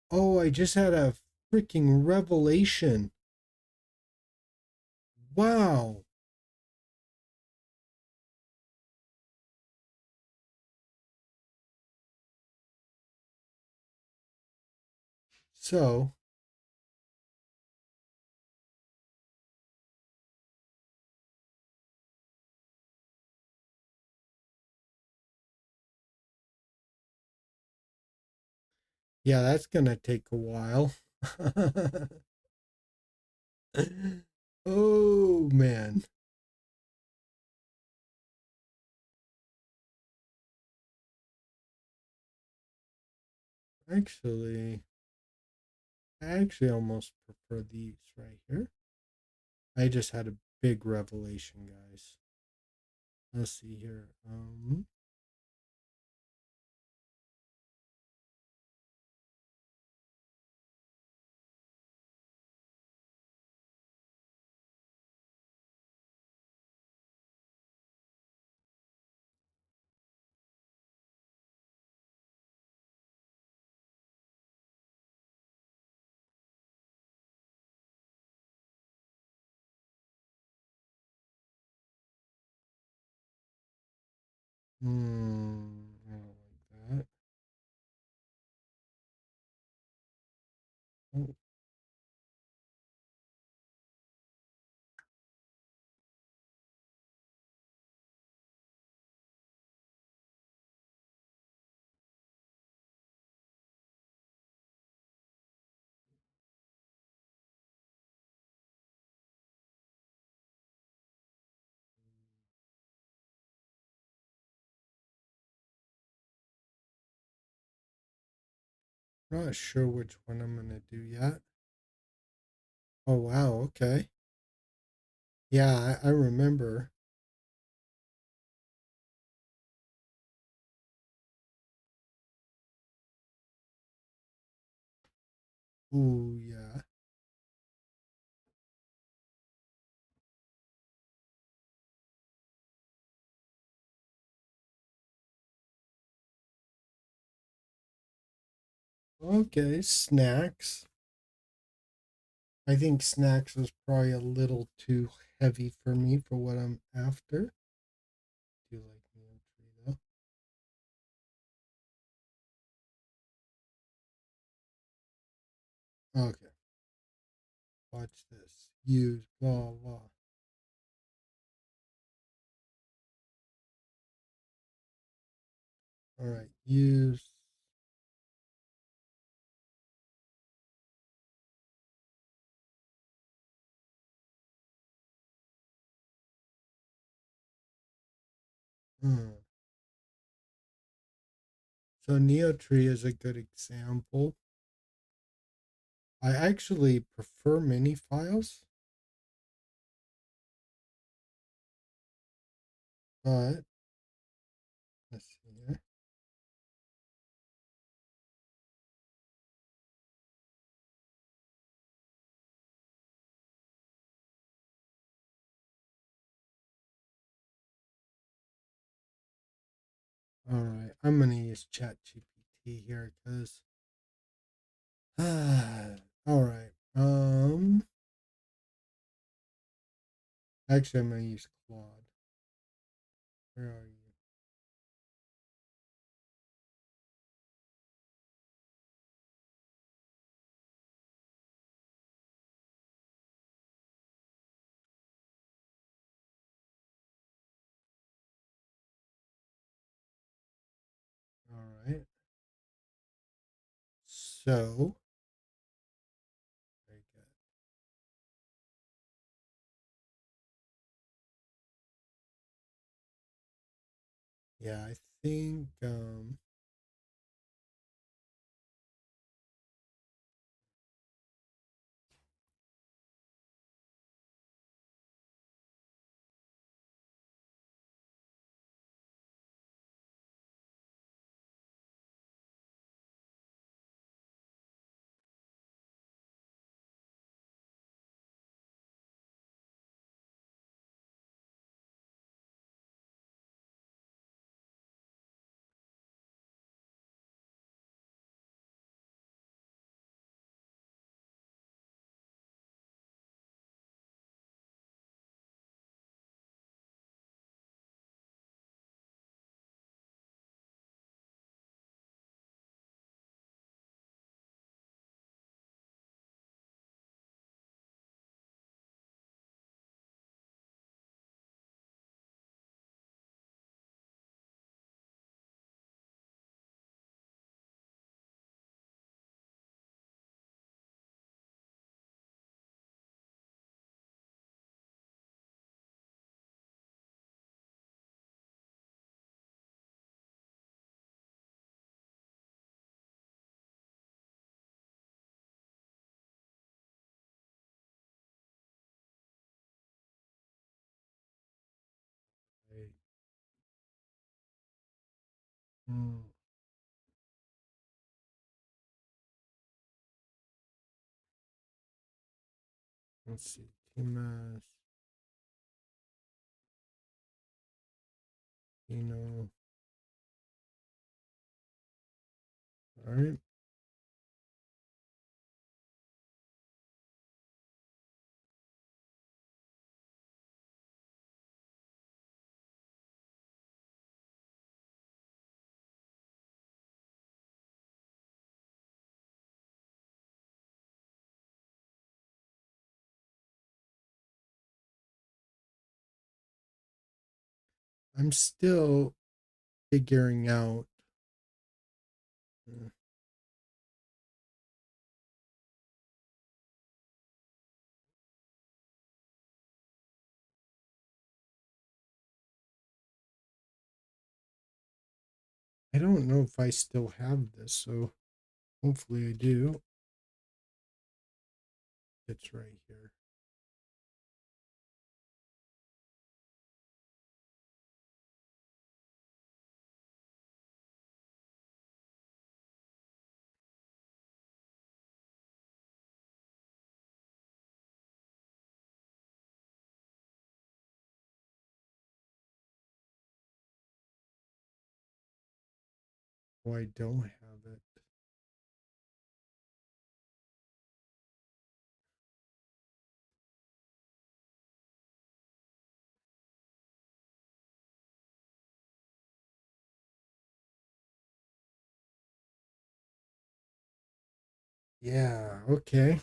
Oh, I just had a freaking revelation. Wow. So, yeah, that's going to take a while. Oh, man. Actually, I actually almost prefer these right here. I just had a big revelation, guys. Let's see here. I don't like that. Oh, not sure which one I'm gonna do yet. Oh wow, okay. Yeah, I remember. Ooh, yeah. Okay, snacks. I think snacks was probably a little too heavy for me for what I'm after. Do you like me tree though? Okay, watch this. Use blah blah. All right, use. Hmm. So Neotree is a good example. I actually prefer mini files, but let's see here. All right, I'm gonna use ChatGPT here because. All right. Actually, I'm gonna use Claude. Where are you? All right. So Yeah, I think I, mm, let's see, Timas, all right. I'm still figuring out. uh, I don't know if I still have this, so hopefully I do. It's right here. Oh, I don't have it. Yeah, okay.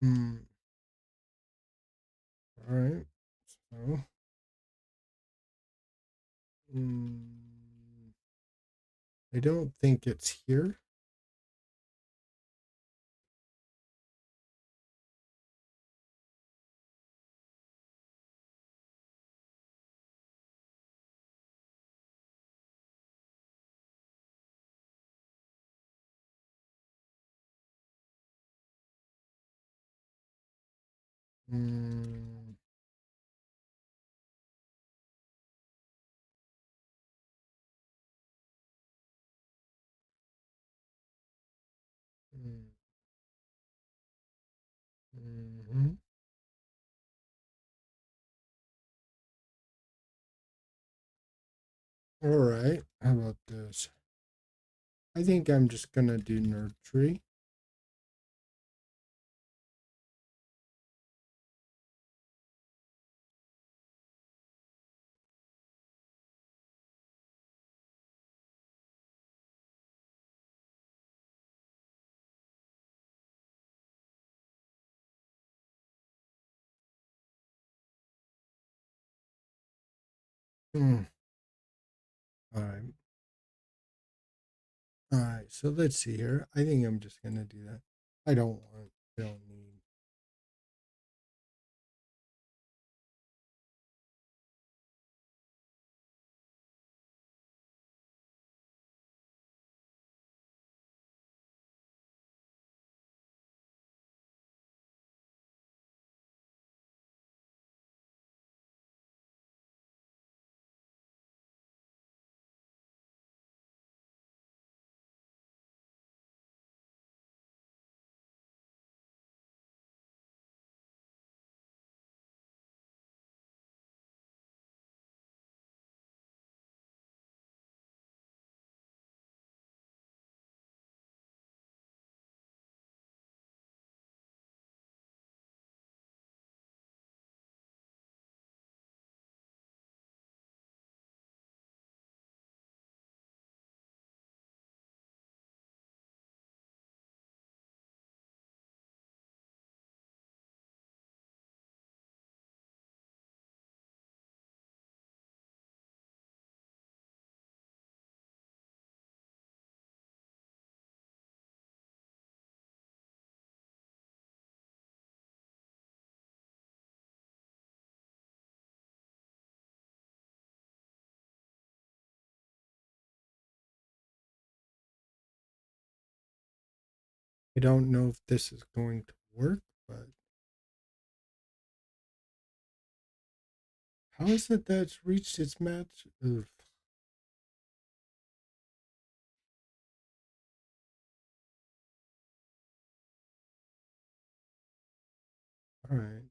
Hmm. All right. So, mm, I don't think it's here. Mm, mm, mhm. All right. How about this? I think I'm just gonna do nerd tree. Hmm. All right. All right. So let's see here. I think I'm just gonna do that. I don't want. I don't need. I don't know if this is going to work, but how is it that it's reached its match? Oof. All right.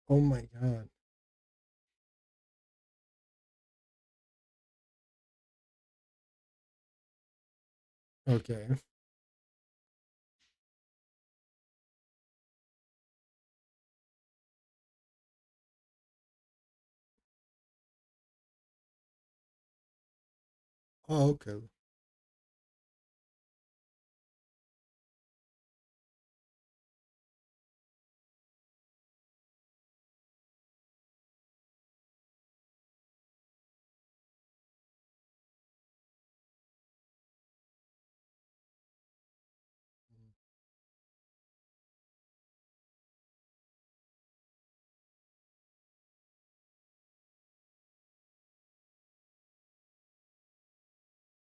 Oh my god. Okay. Oh, okay.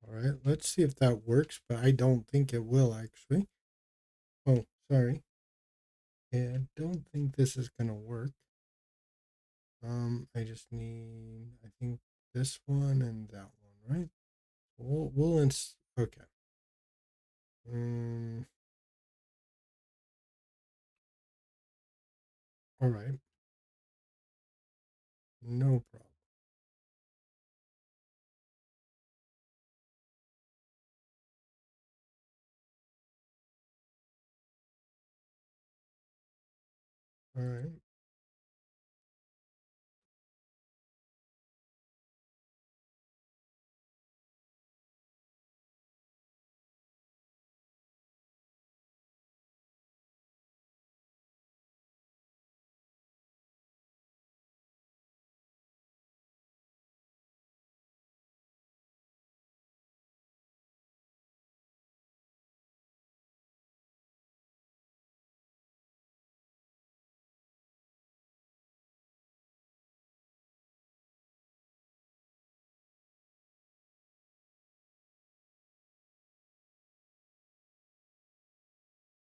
All right. Let's see if that works, but I don't think it will actually. Oh, sorry. Yeah, I don't think this is gonna work. I just need, I think this one and that one, right? Okay. Um, all right. No problem. All right.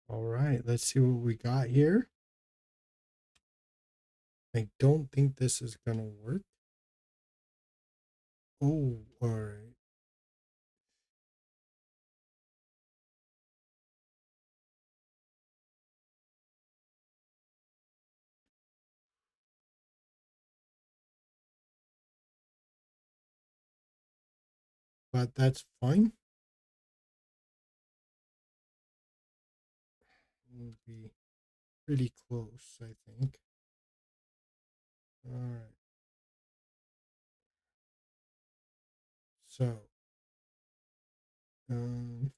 All right. Let's see what we got here. I don't think this is gonna work. Oh, all right. But that's fine. We'll be pretty close, I think. All right. So, um,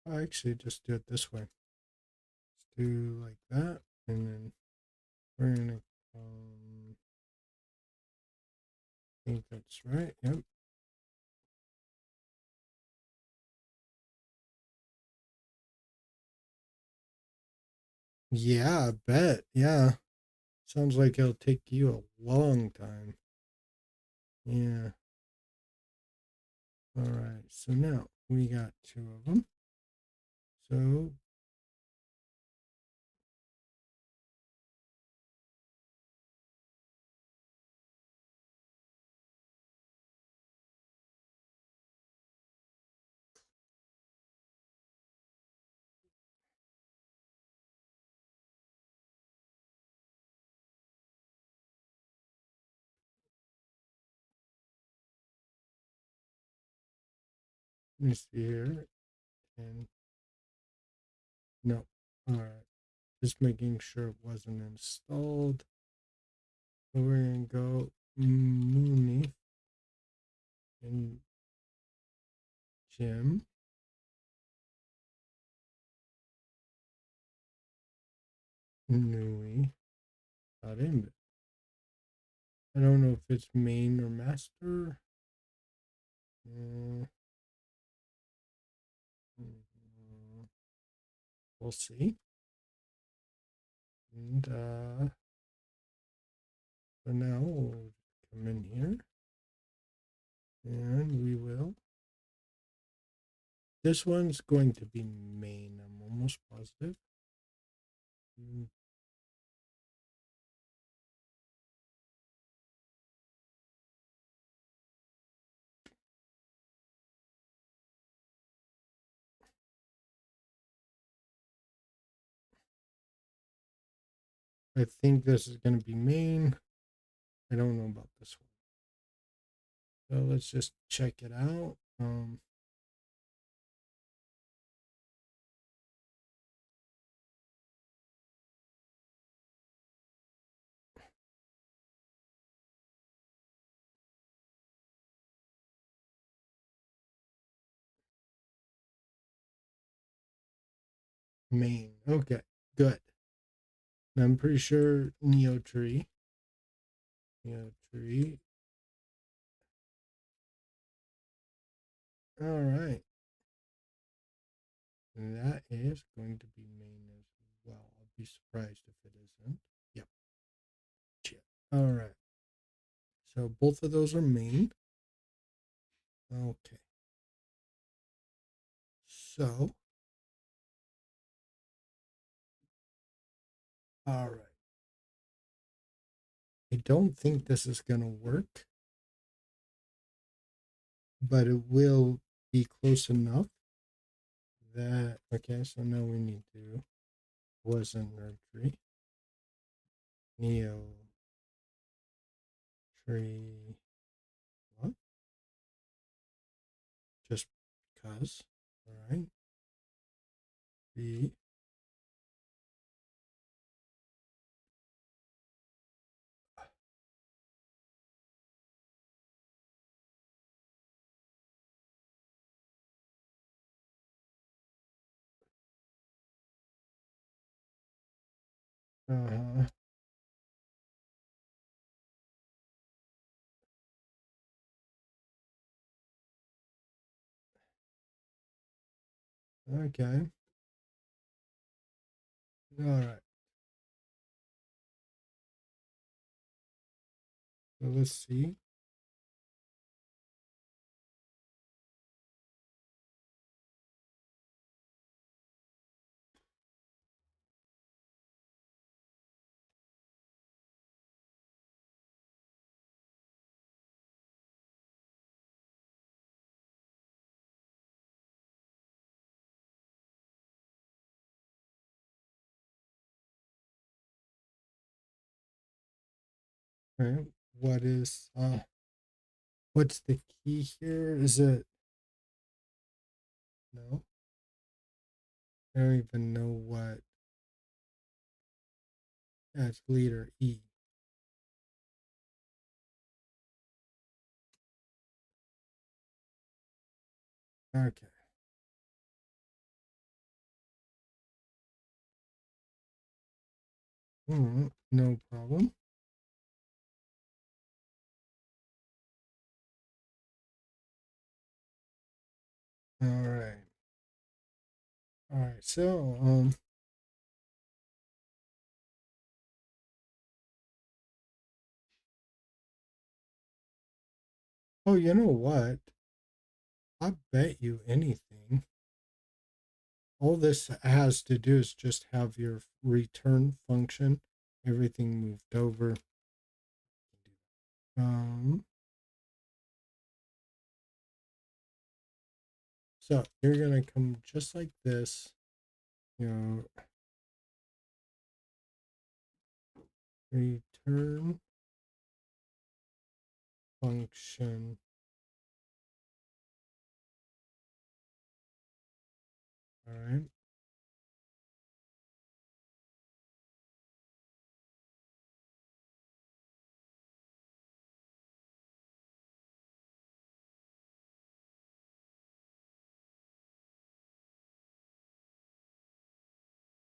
I actually just do it this way. Let's do like that, and then we're gonna. I think that's right. Yep. Yeah, I bet. Yeah. Sounds like it'll take you a long time. Yeah. All right. So now we got two of them. So let me see here. And no. All right. Just making sure it wasn't installed. So we're gonna go Mooney and Jim. Nui. Got him. I don't know if it's main or master. Mm, we'll see. And for now, we'll come in here and we will. This one's going to be main, I'm almost positive. Mm, I think this is going to be main. I don't know about this one. So let's just check it out. Main. Okay, good. I'm pretty sure Neo Tree. Neo Tree. All right. And that is going to be main as well. I'll be surprised if it isn't. Yep. Shit. All right. So both of those are main. Okay. So, all right. I don't think this is going to work, but it will be close enough that, okay, so now we need to, wasn't nursery, Neo Tree, what? Just because, all right, B, uh-huh, okay, all right, so let's see. All right, what is, what's the key here? Is it, no, I don't even know what, that's leader E. Okay. No problem. All right. All right. So, oh, you know what? I bet you anything. All this has to do is just have your return function, everything moved over. Um, so you're gonna come just like this, you know, return function. All right.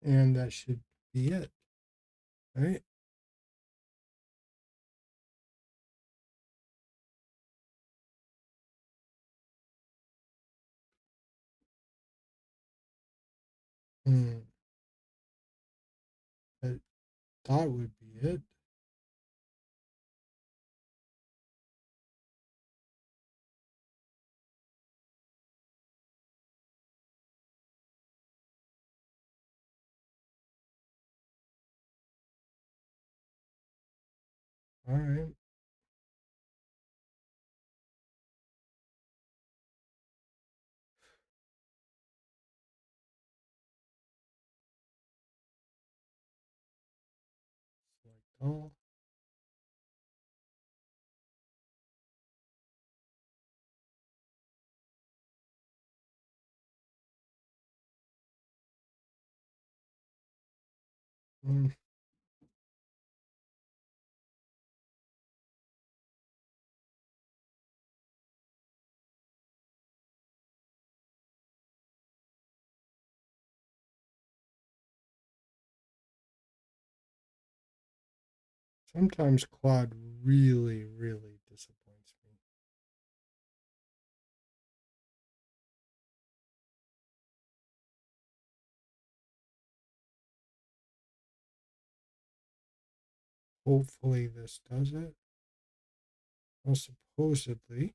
And that should be it. Right. Hmm. That, that would be it. All right. Select all. Mm, Sometimes Quad really, really disappoints me. Hopefully this does it. Well, supposedly.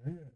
All right.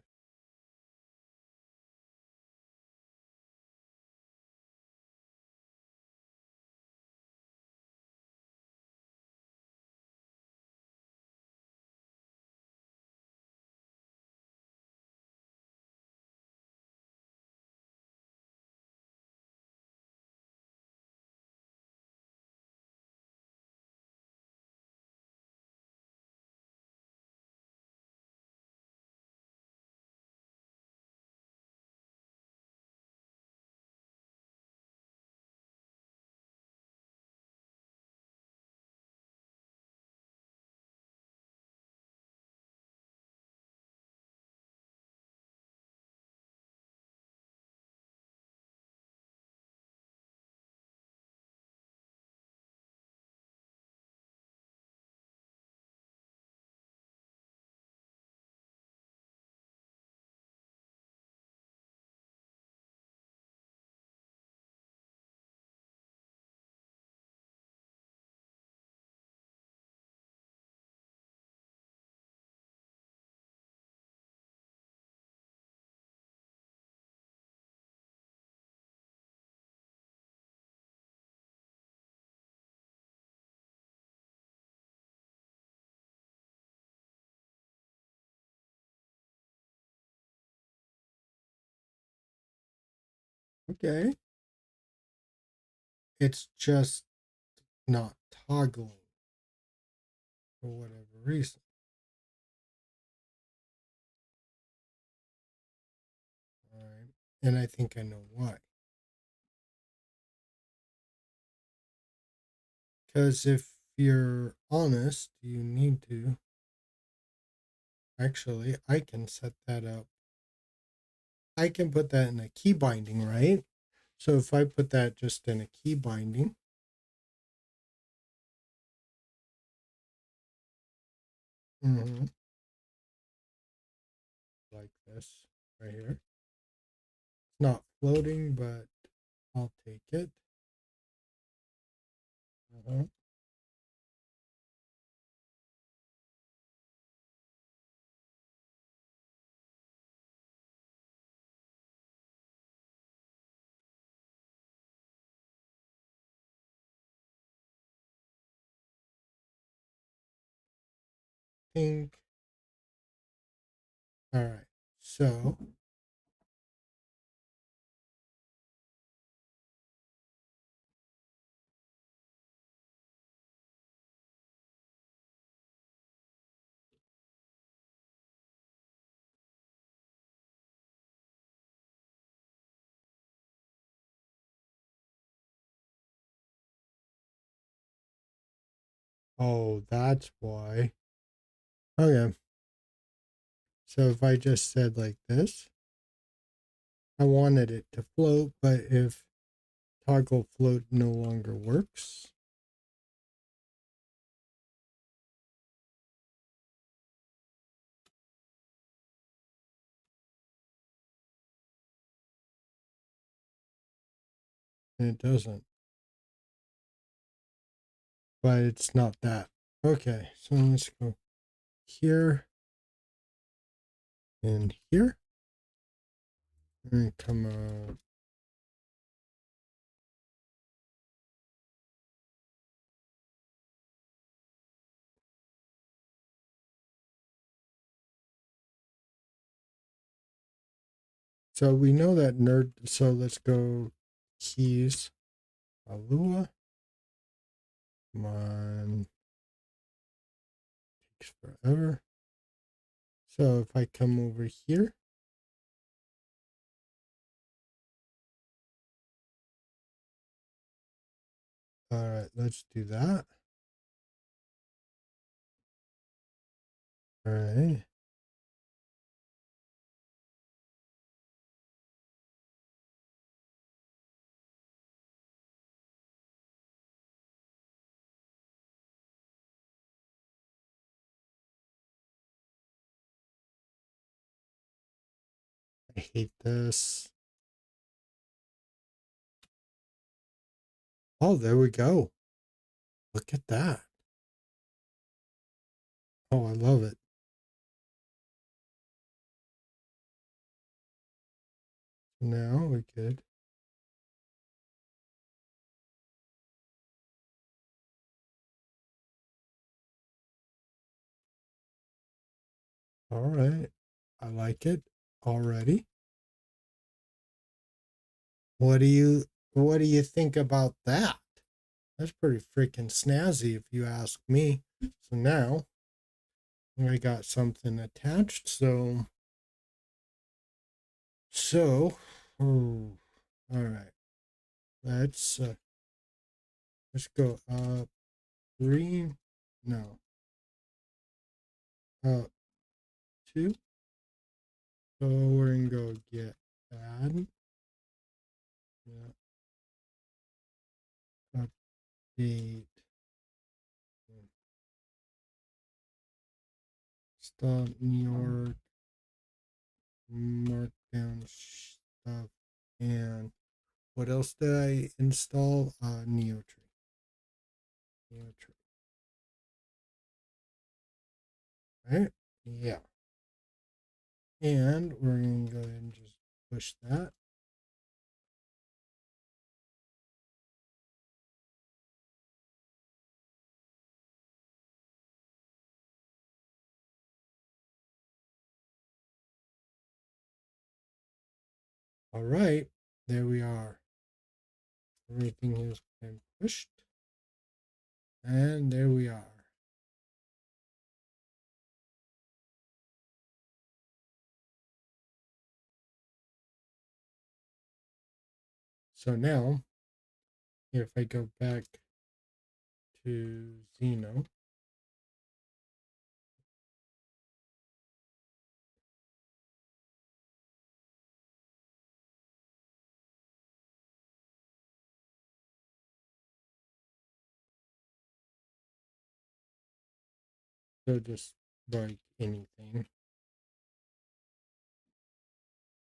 Okay. It's just not toggling for whatever reason. All right. And I think I know why. Because if you're honest, you need to. Actually, I can set that up I can put that in a key binding, right? So if I put that just in a key binding, mhm, like this right here. It's not floating, but I'll take it. Uh-huh. Pink. All right. So oh, that's why. Okay. So if I just said like this, I wanted it to float, but if toggle float no longer works, and it doesn't. But it's not that. Okay, so let's go here and here and come up. So we know that nerd. So let's go keys. Alua. Come on. Takes forever. So if I come over here, all right, let's do that. All right. I hate this. Oh, there we go. Look at that. Oh, I love it. Now we could. All right. I like it already. What do you think about that? That's pretty freaking snazzy if you ask me. So now I got something attached. So all right. Let's let's go up three. No, up two. So we're gonna go get add. Yeah, update. Stop New York markdown stuff. And what else did I install? Neotree. Neotree. Right? Yeah. And we're going to go ahead and just push that. All right. There we are. Everything has been pushed. And there we are. So now, if I go back to Zeno, So just like anything.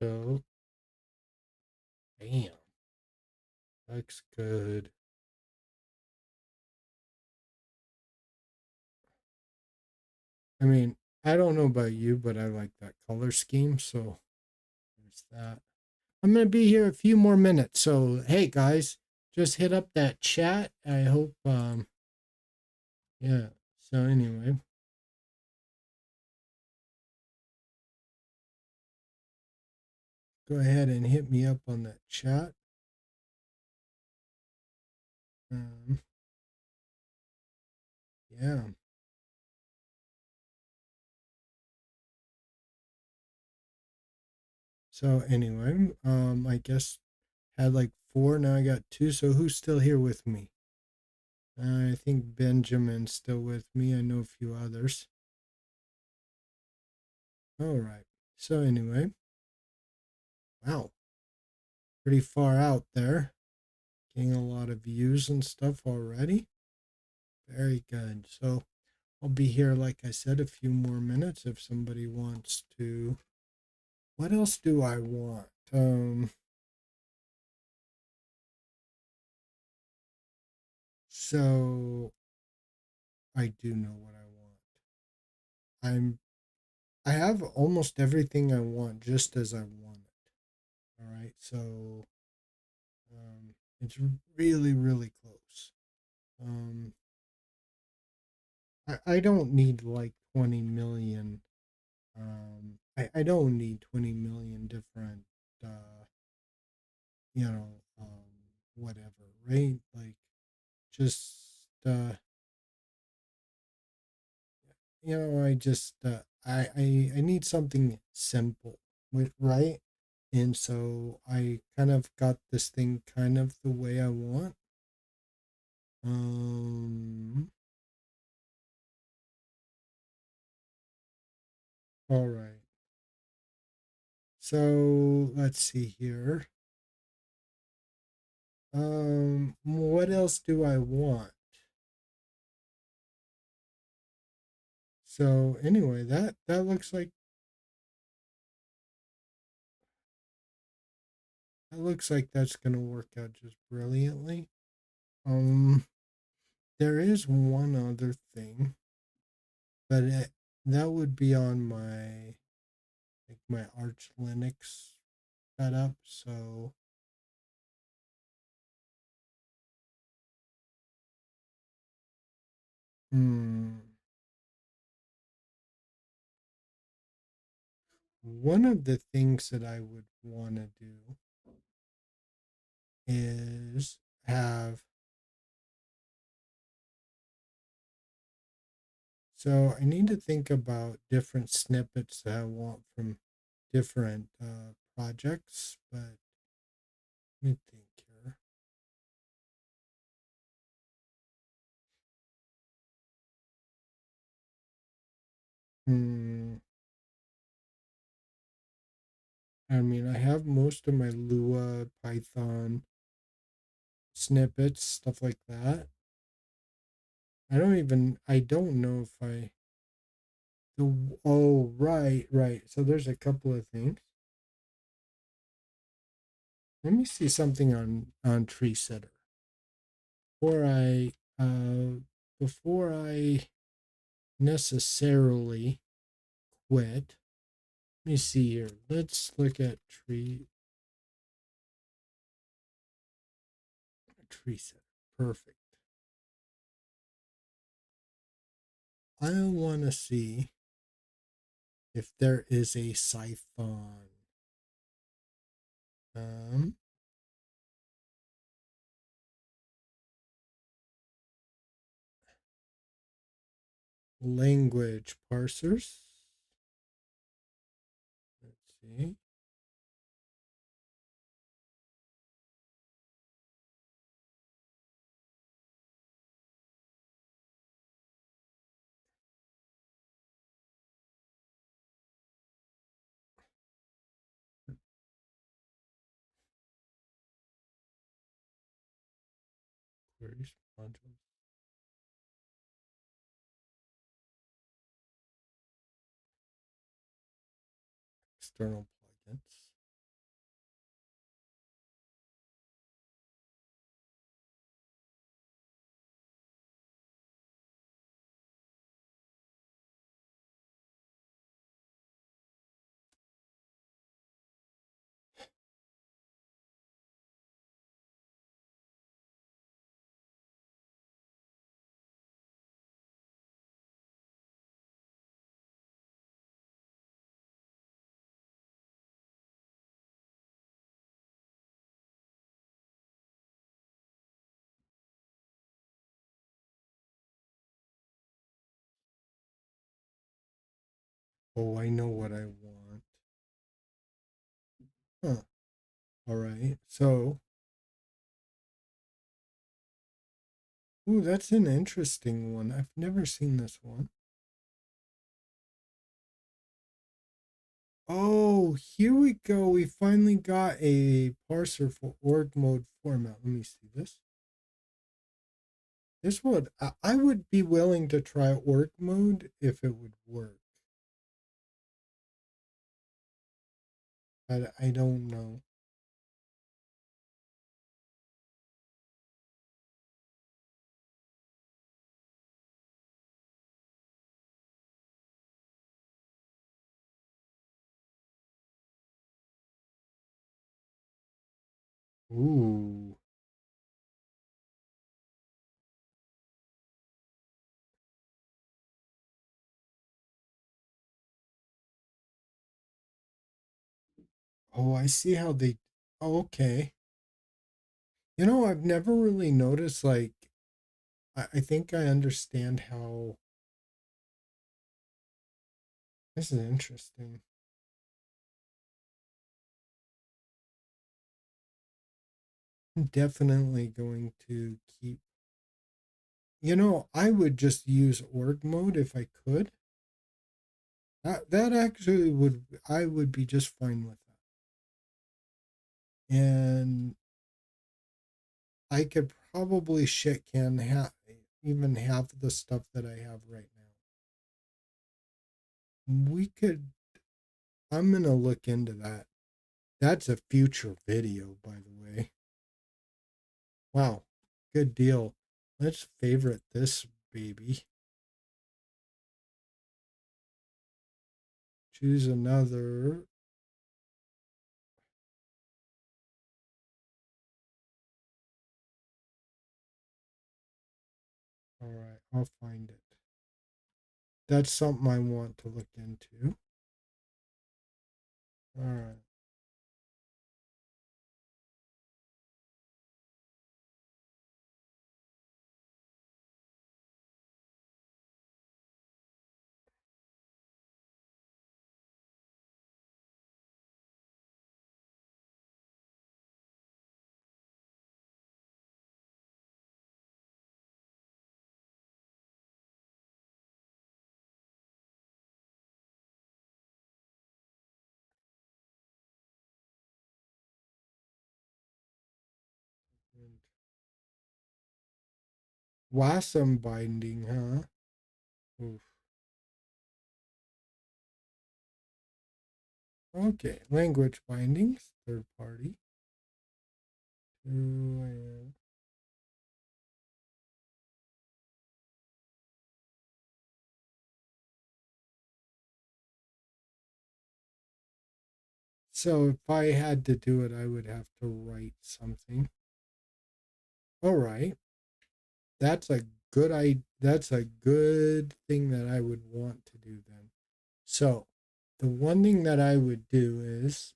So, damn, looks good. I mean, I don't know about you, but I like that color scheme. So there's that. I'm going to be here a few more minutes. So, hey guys, just hit up that chat. I hope, yeah. So, anyway, go ahead and hit me up on that chat. Um, yeah. So, anyway, I guess had like four. Now I got two. So, who's still here with me? I think Benjamin's still with me. I know a few others. All right. So, anyway, wow, pretty far out there. Getting a lot of views and stuff already. Very good. So, I'll be here, like I said, a few more minutes if somebody wants to. What else do I want? So I do know what I want. I have almost everything I want just as I want it. All right. So it's really, really close. Um, I don't need like 20 million. I don't need 20 million different, uh, you know, whatever, right? Like just, I just, I need something simple, right? And so I kind of got this thing kind of the way I want. Um, all right. So let's see here. What else do I want? So anyway, that looks like that's gonna work out just brilliantly. Um, there is one other thing, but that would be on my Arch Linux setup. So, hmm, one of the things that I would want to do is have. So I need to think about different snippets that I want from different projects, but let me think here. Hmm. I mean, I have most of my Lua, Python snippets, stuff like that. I don't know if oh, right, right. So there's a couple of things. Let me see something on Tree Setter before uh, before I necessarily quit. Let me see here. Let's look at Tree Setter. Perfect. I want to see if there is a siphon. Um, Language parsers. Let's see. Queries modules. external plugins. Oh, I know what I want. Huh. All right. So, ooh, that's an interesting one. I've never seen this one. Oh, here we go. We finally got a parser for org mode format. Let me see this. This would, I would be willing to try org mode if it would work. I don't know. Ooh. Oh, I see how they. Oh, okay. You know, I've never really noticed, like, I think I understand how. This is interesting. I'm definitely going to keep. You know, I would just use org mode if I could. That actually would, I would be just fine with that. And I could probably shit can even half of the stuff that I have right now. We could, I'm going to look into that. That's a future video, by the way. Wow, good deal. Let's favorite this baby. Choose another. All right, I'll find it. That's something I want to look into. All right. WASM binding, huh? Oof. Okay, language bindings, third party. So if I had to do it, I would have to write something. All right, that's a that's a good thing that I would want to do then. So the one thing that I would do is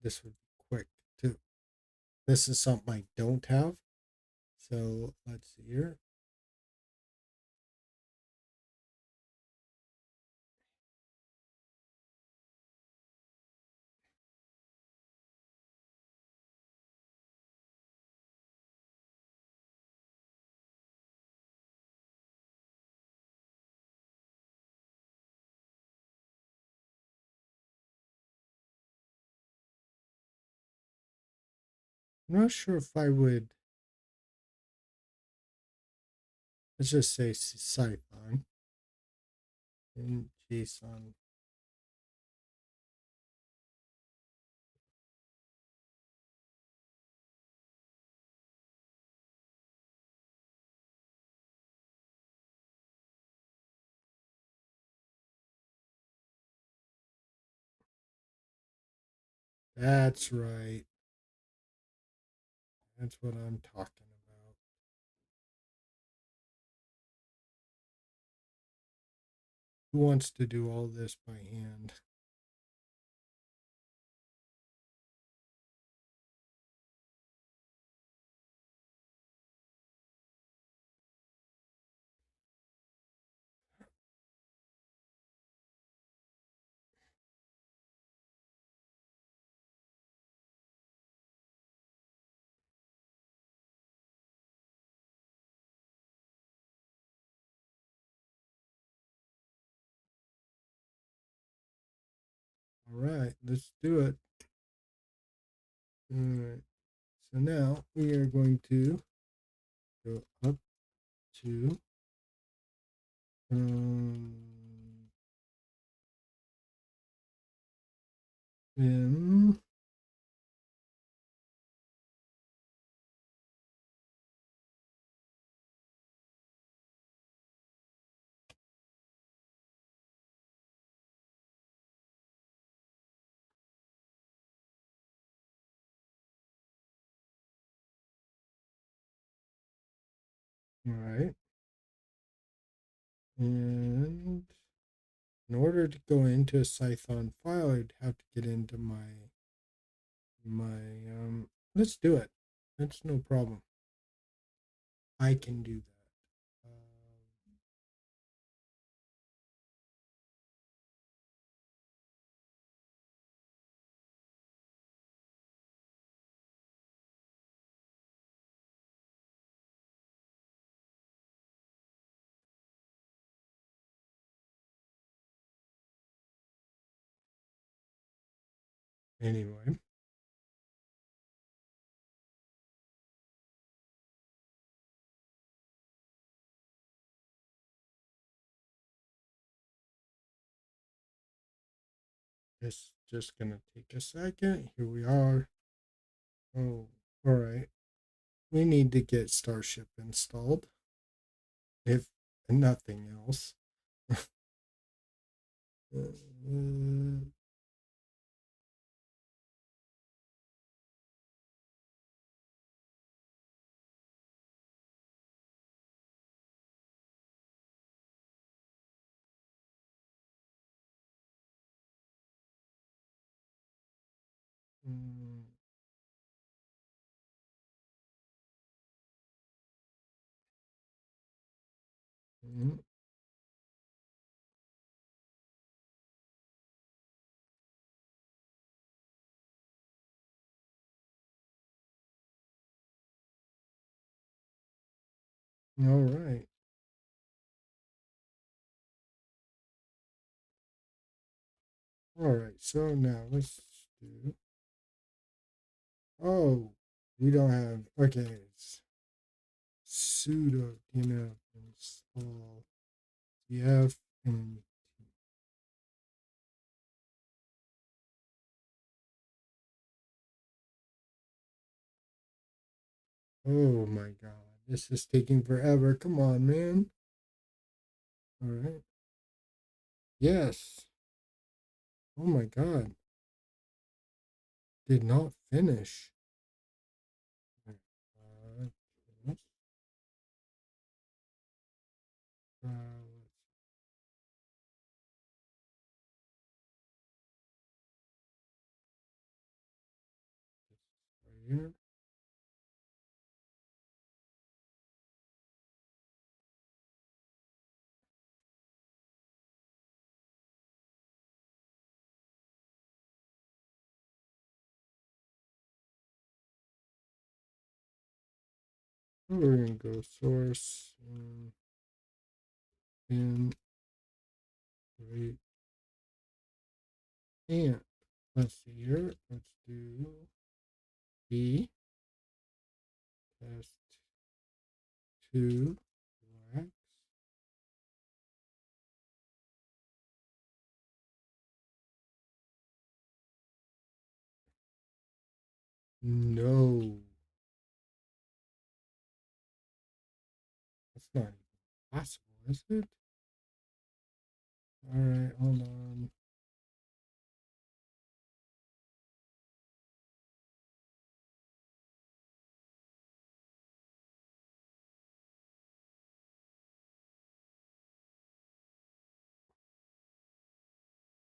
this would be quick too. This is something I don't have. So let's see here. I'm not sure if I would. let's just say Python in JSON. That's right. That's what I'm talking about. Who wants to do all this by hand? All right, let's do it. All right. So now we are going to go up to in all right. And in order to go into a Python file, I'd have to get into my let's do it. That's no problem. I can do that. Anyway, it's just gonna take a second. Here we are. Oh, all right. We need to get Starship installed, if nothing else. Mm, mm, mm. All right. All right. So now let's do. Oh, we don't have. Okay. It's sudo dnf install df and. Oh my God. This is taking forever. Come on, man. All right. Yes. Oh my God. Did not finish. Yes. Let's right here. We're gonna go source and rate and let's see here. Let's do B test 2 black No, that's not even possible, is it? All right, hold on.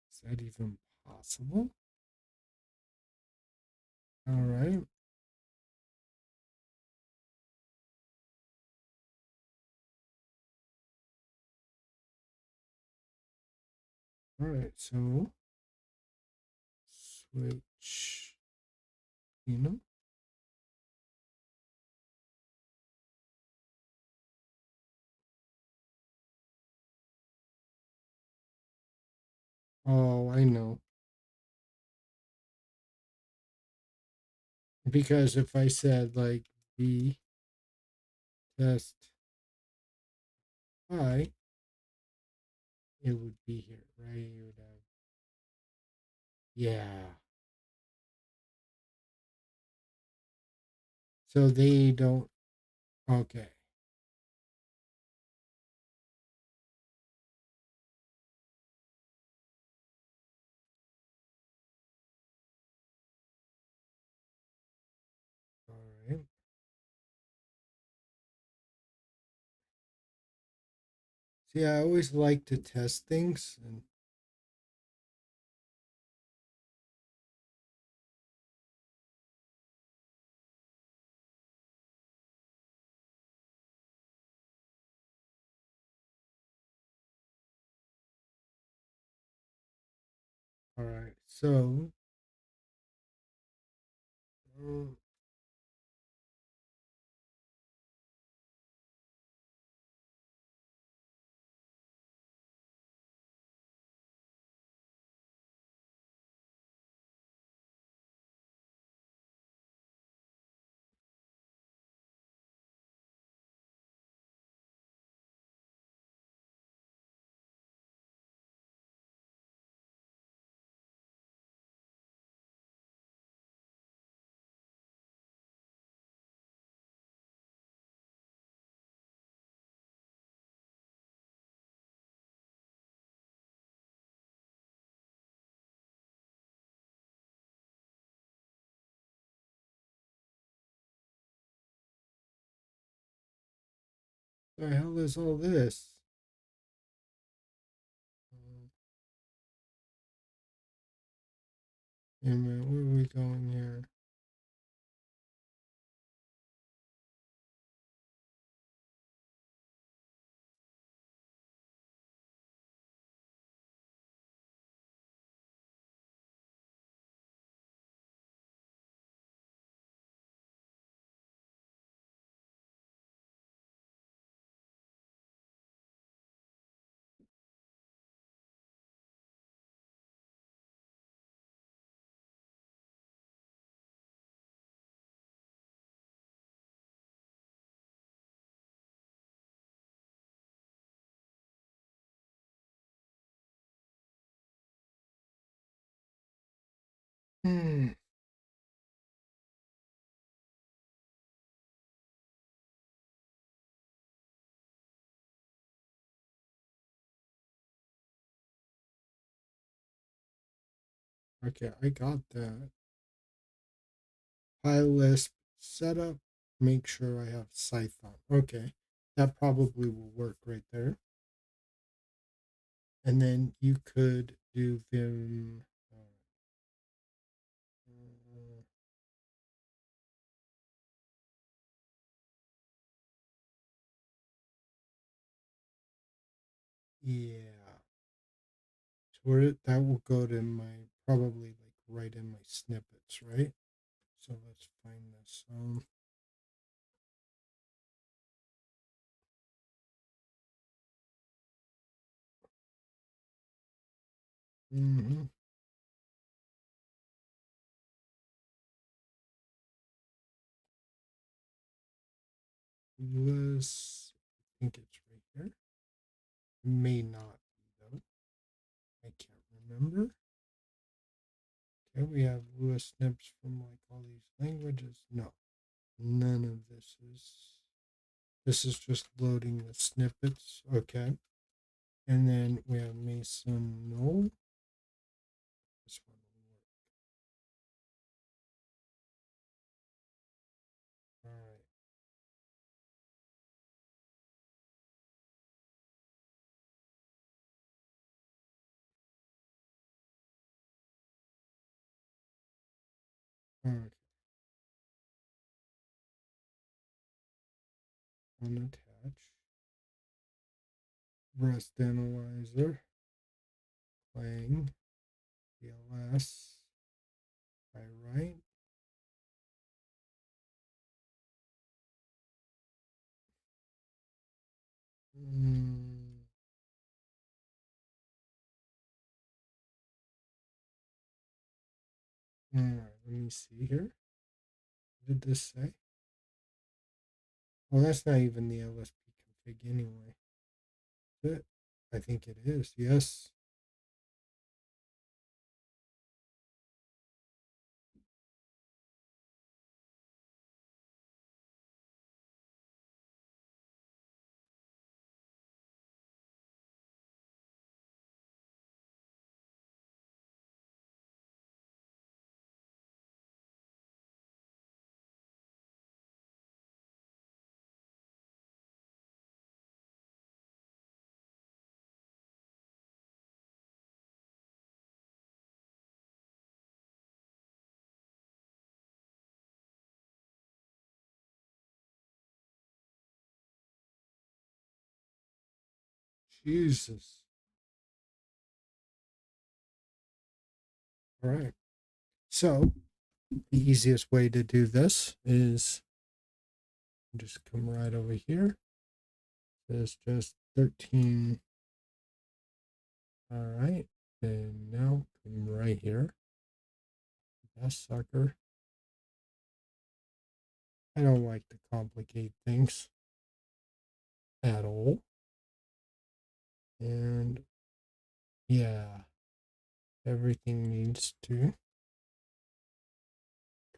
Is that even possible? All right. All right. So switch, you know? Oh, I know. Because if I said like B test I, it would be here, right? You would have, yeah. So they don't, okay. All right. See, I always like to test things. And all right. So, mm, the hell is all this? Uh, Wait a minute, where are we going here? Hmm. Okay, I got that. File list setup. Make sure I have Python. Okay, that probably will work right there. And then you could do Vim. Uh, yeah, so where that will go to my probably like right in my snippets, right? So let's find this. Mhm. Was I think it's right here. May not be though. I can't remember. Okay, we have Lewis snips from like all these languages. No, none of this is. This is just loading the snippets. Okay. And then we have Mason No. This one will work. All right. Okay. Unattach. Breast analyzer. Playing. BLS. Pyrite. Mm, all right. Let me see here. What did this say? Well, that's not even the LSP config anyway. Is it? I think it is. Yes. Jesus. All right. So the easiest way to do this is just come right over here. There's just 13. All right. And now come right here. Yes, sucker. I don't like to complicate things at all. And yeah, everything needs to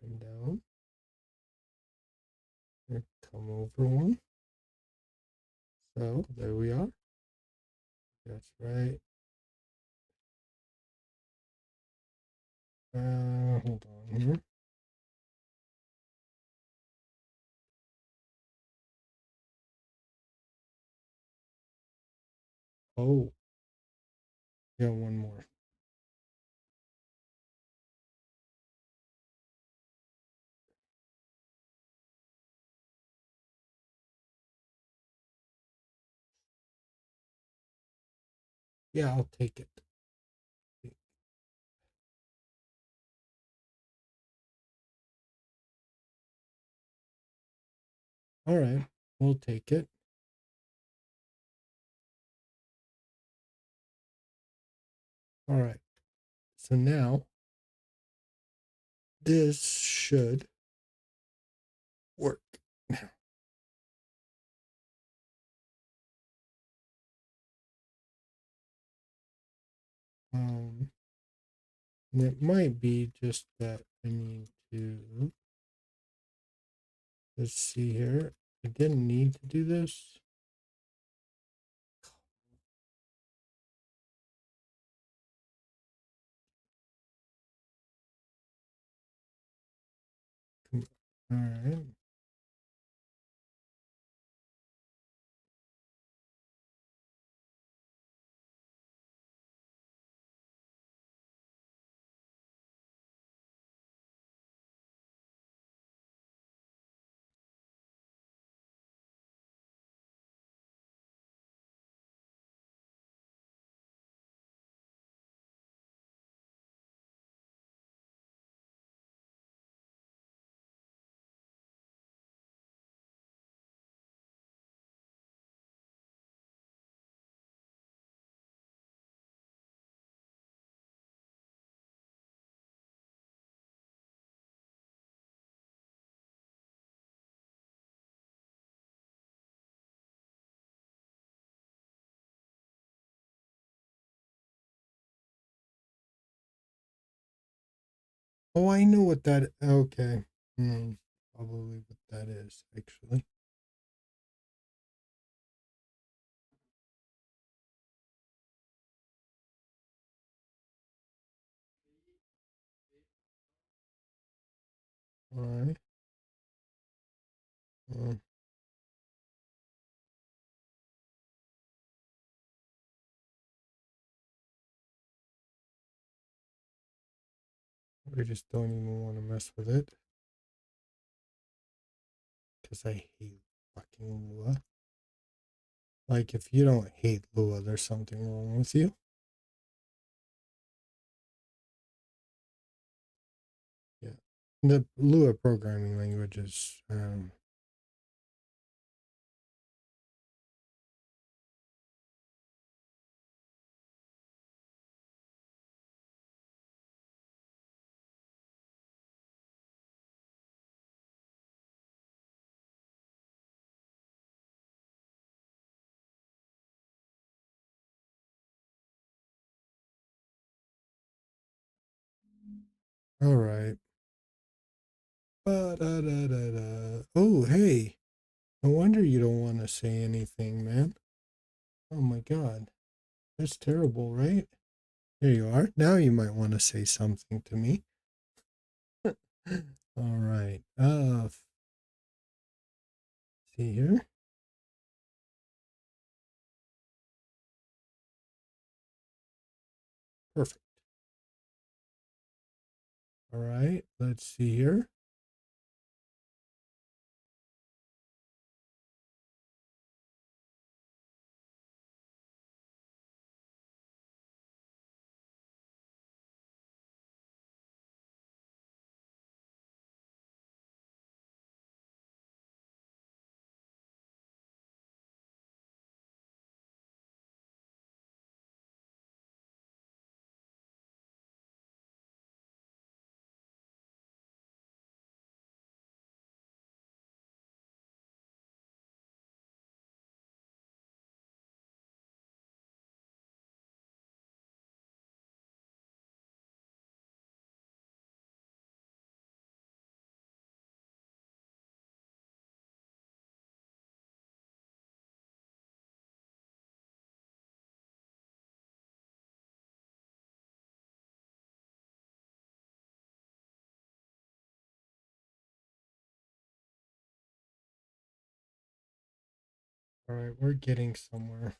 come down and come over one. So there we are. That's right. Hold on here. Oh, yeah, one more. Yeah, I'll take it. All right, we'll take it. All right. So now this should work. Um, and it might be just that I need to, let's see here. I didn't need to do this. All right. Oh, I know what that. Okay. Probably what that is, actually. All right. Uh, I just don't even want to mess with it because I hate fucking Lua. Like, if you don't hate Lua, there's something wrong with you. Yeah. The Lua programming language is. All right. Ba-da-da-da-da. Oh, hey. No wonder you don't want to say anything, man. Oh my God. That's terrible, right? There you are. Now you might want to say something to me. All right. See here. Perfect. All right. Let's see here. All right. We're getting somewhere.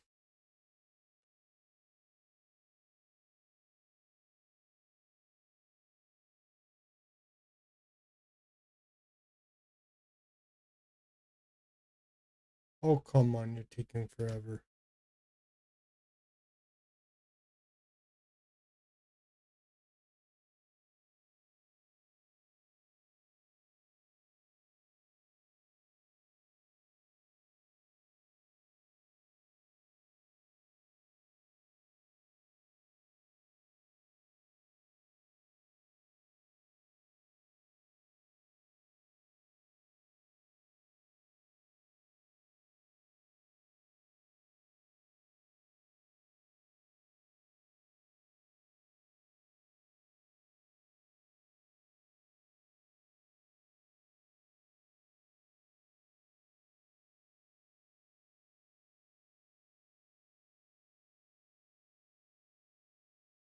Oh, come on. You're taking forever.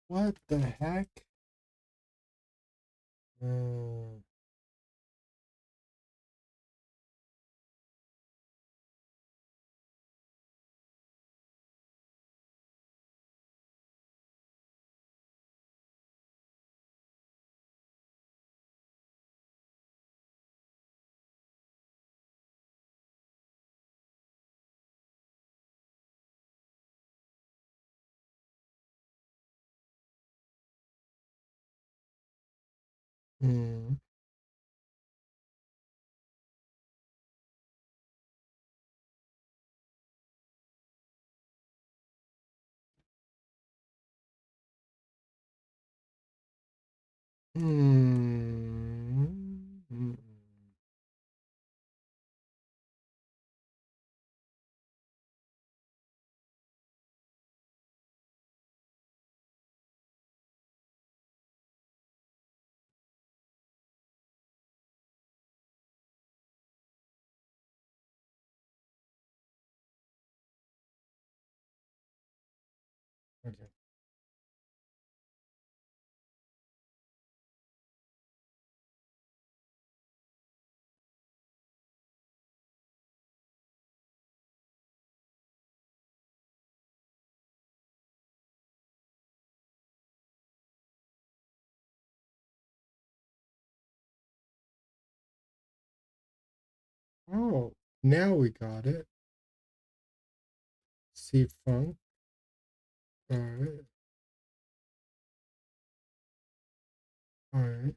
What the heck? Uh, hmm. Hmm. Okay. Oh, now we got it. C funk. All right. All right.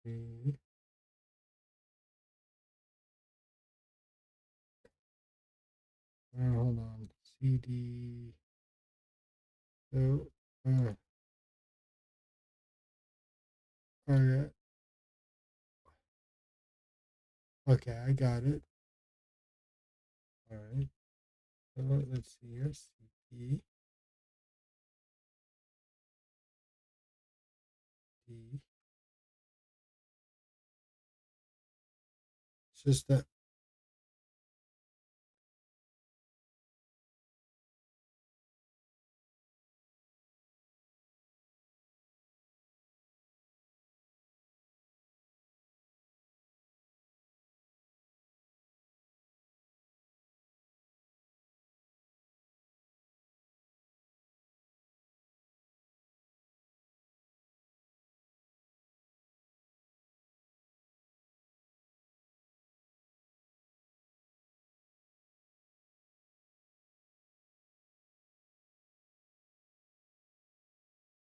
C. Hold on. CD. So, okay. Okay, I got it. All right. So let's see here. CD. D. It's just that.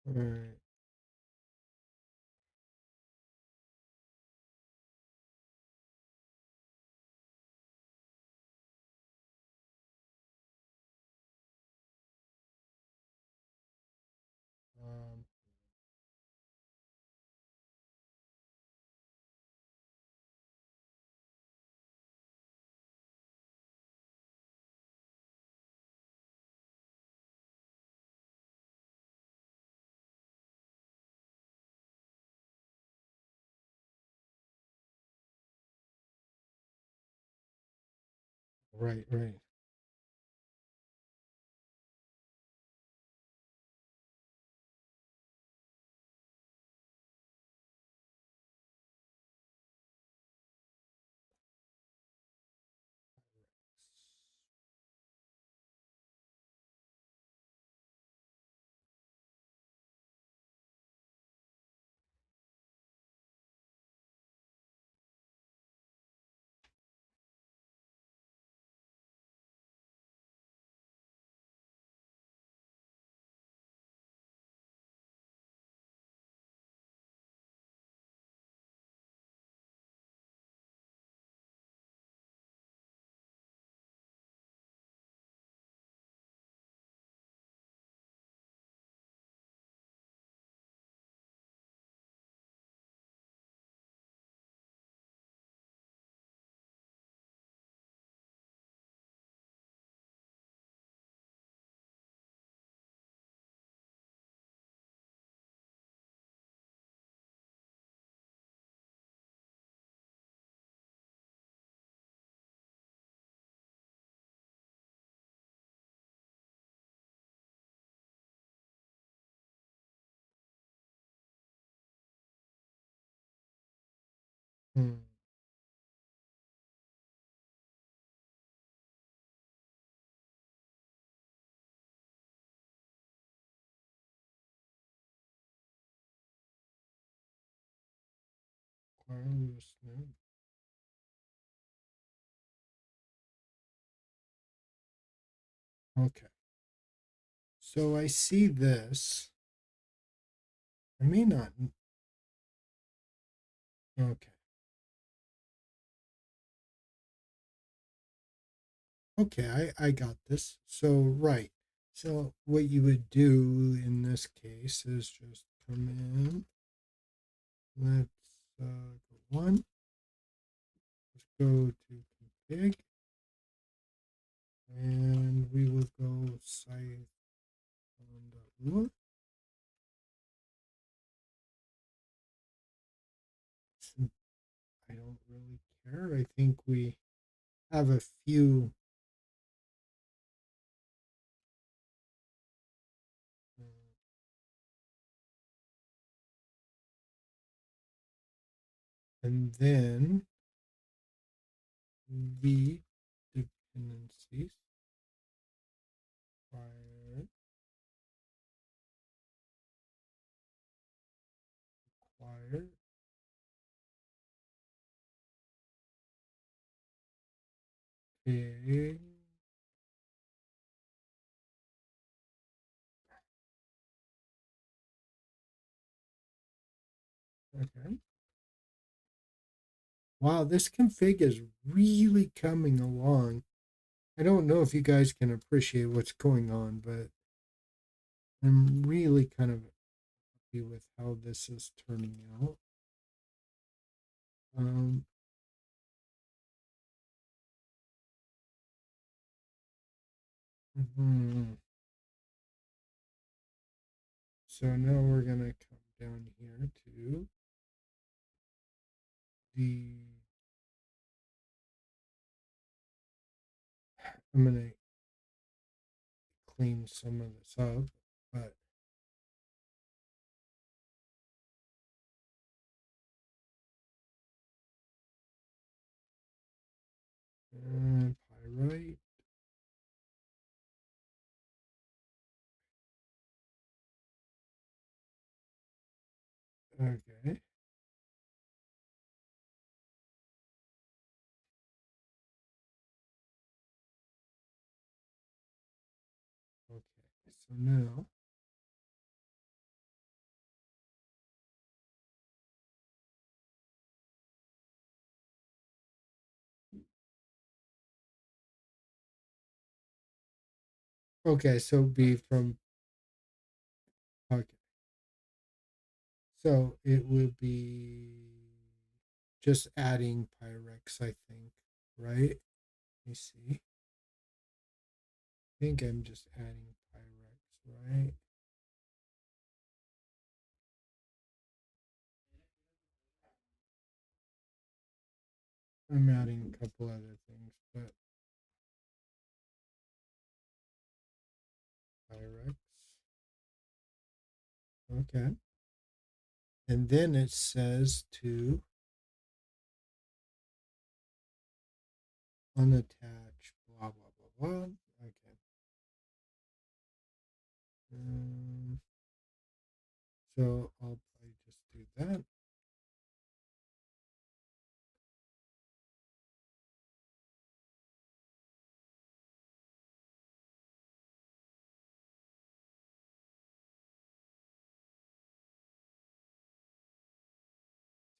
All right. Um, right, right. Hmm. Wireless net. Okay. So I see this. I may not. Okay. Okay, I got this. So, right. So, what you would do in this case is just come in. Let's go one. Let's go to config. And we will go site on .lua. I don't really care. I think we have a few And then v dependencies required required pig. Okay. Wow, this config is really coming along. I don't know if you guys can appreciate what's going on, but I'm really kind of happy with how this is turning out. Um, mhm. So now we're going to come down here to the, I'm going to clean some of this up, but pyrite. Okay. Okay. So now, okay. So be from, okay. So it will be just adding Pyrex, I think, right? Let me see. I think I'm just adding Pyrex, right? I'm adding a couple other things, but Pyrex. Okay. And then it says to unattach, blah, blah, blah, blah. Okay. Um, so I'll probably just do that.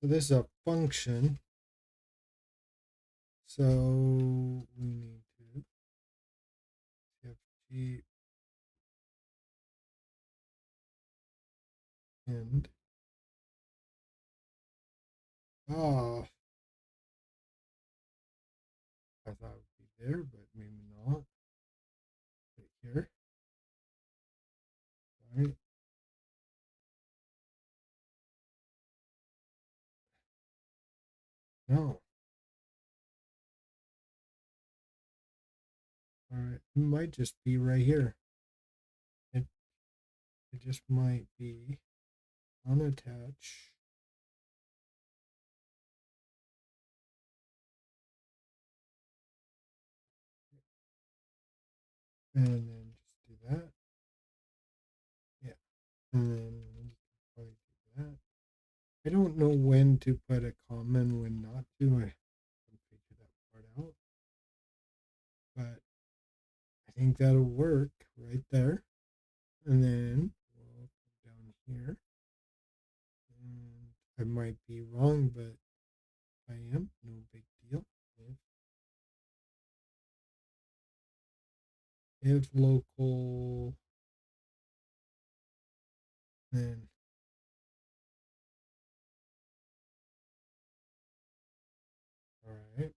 So this is a function. So we need to fg end. Oh, I thought it would be there, but maybe not. Right here. Right. No. All right. It might just be right here. It, it just might be unattach. And then just do that. Yeah. And then probably do that. I don't know when to put a comma and when not to. I haven't figured that part out. But I think that'll work right there. And then we'll come down here. And I might be wrong, but I am. No big deal. If local, then all right.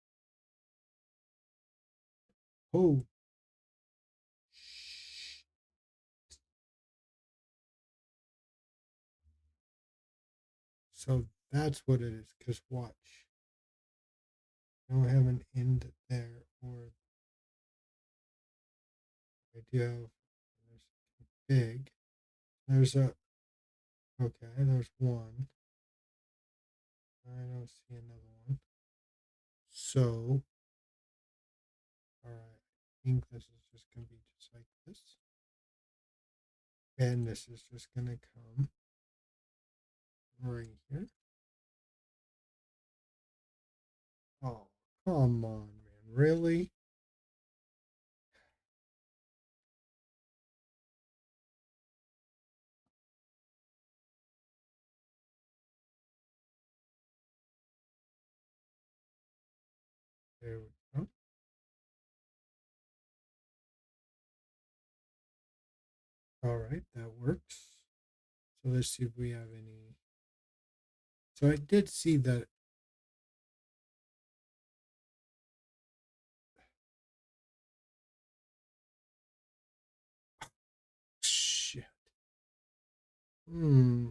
Oh, so that's what it is. Because watch, I don't have an end there, or I do have. There's big. There's a okay. There's one. I don't see another one. So, all right. I think this is just going to be just like this. And this is just going to come right here. Oh, come on, man. Really? There we go. All right, that works. So let's see if we have any. So I did see that. Shit. Hmm.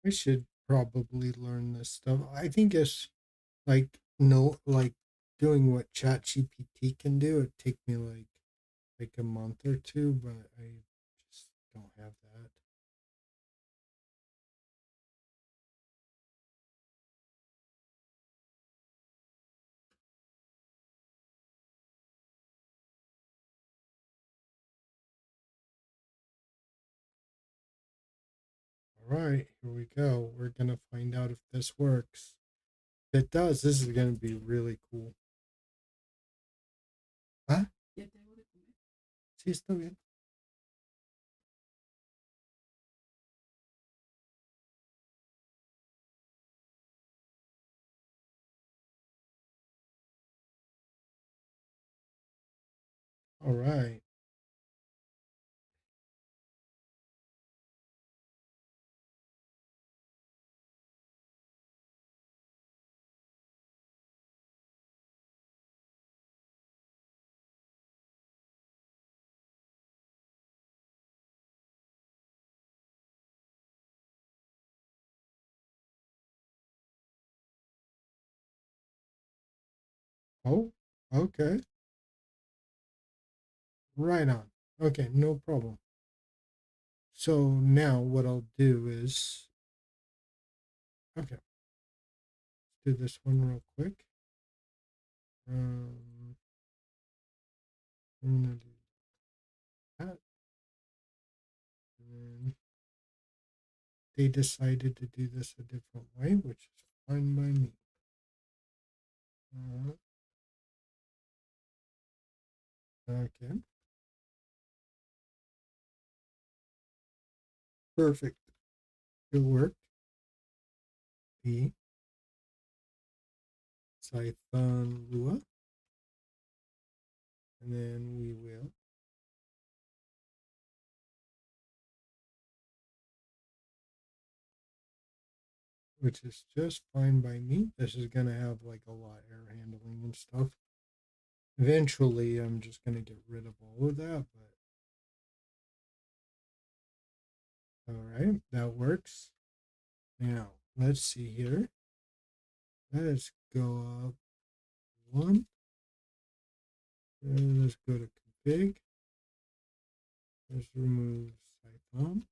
I should probably learn this stuff. I think it's like no, like doing what ChatGPT can do. It take me like a month or two, but I just don't have that. All right, here we go. We're gonna find out if this works. If it does, this is gonna be really cool. ¿Ah? Sí, está bien. All right. Oh, okay. Right on. Okay, no problem. So now what I'll do is, okay, let's do this one real quick. Um, I'm gonna do that. And then they decided to do this a different way, which is fine by me. Uh, okay, perfect. It worked. B. Python Lua. And then we will, which is just fine by me. This is going to have like a lot of error handling and stuff. Eventually, I'm just going to get rid of all of that, but all right, that works. Now, let's see here. Let's go up one. And let's go to config. Let's remove Python.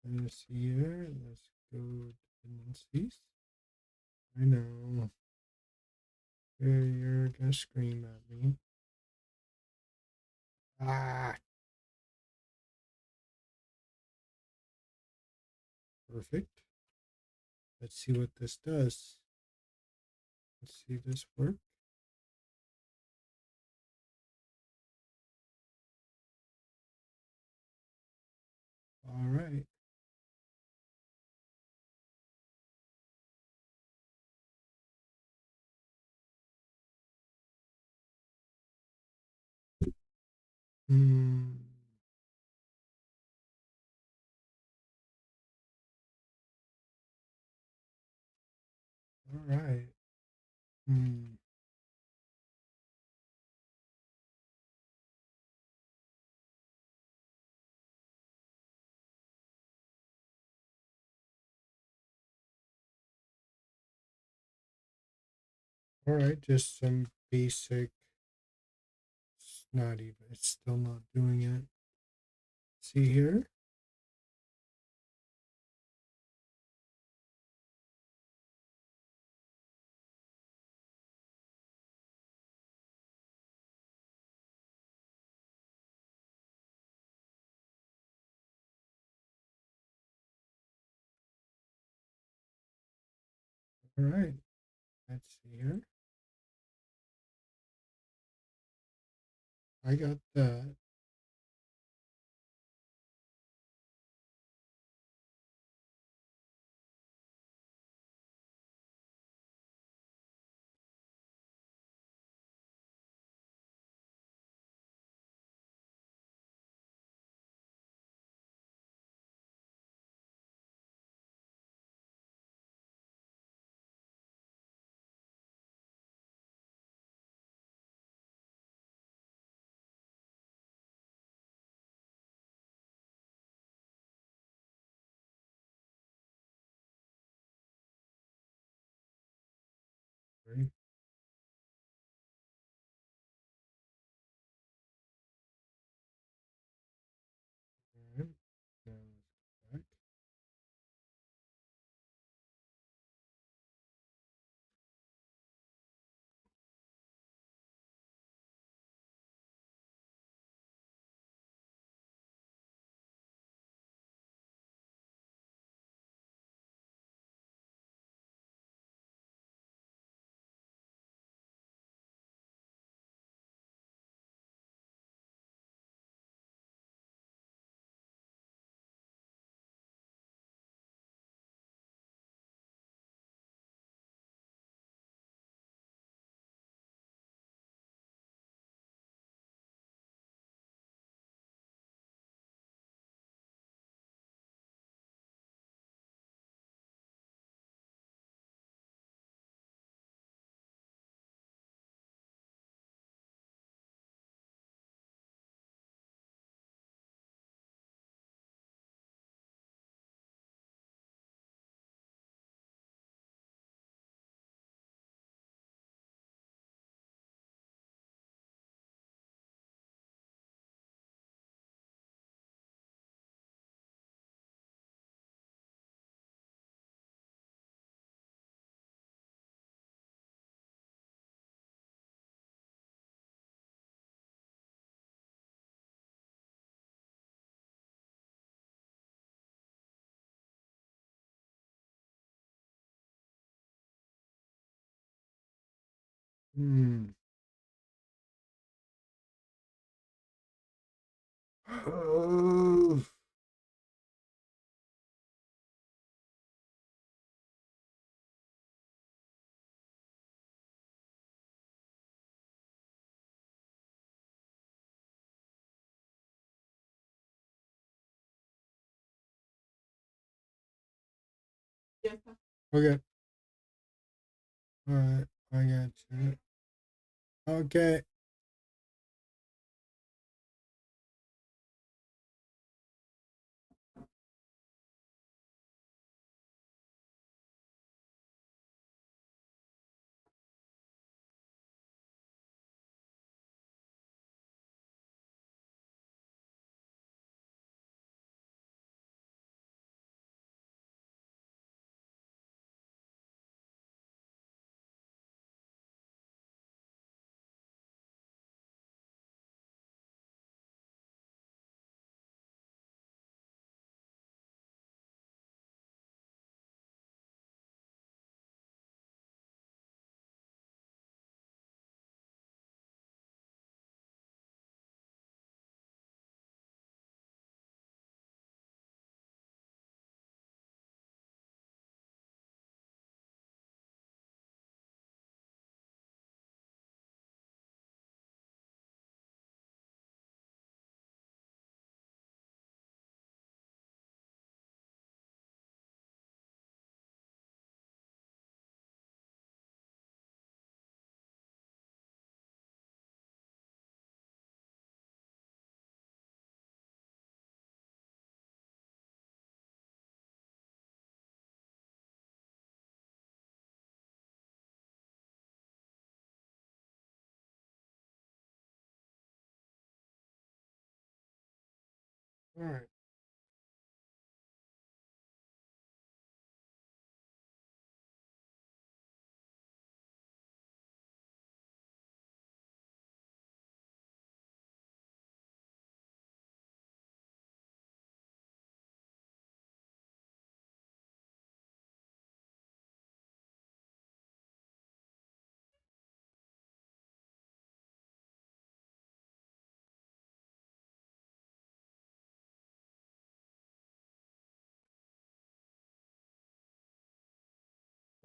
Let's see here. Let's go dependencies. I know. You're going to scream at me. Ah, perfect. Let's see what this does. Let's see this work. All right. Hmm. All right. Hmm. All right. Just some basic. It's not even. It's still not doing it. See here. All right. Let's see here. I got that. Hmm. Okay. All right. I got you. Okay. All right.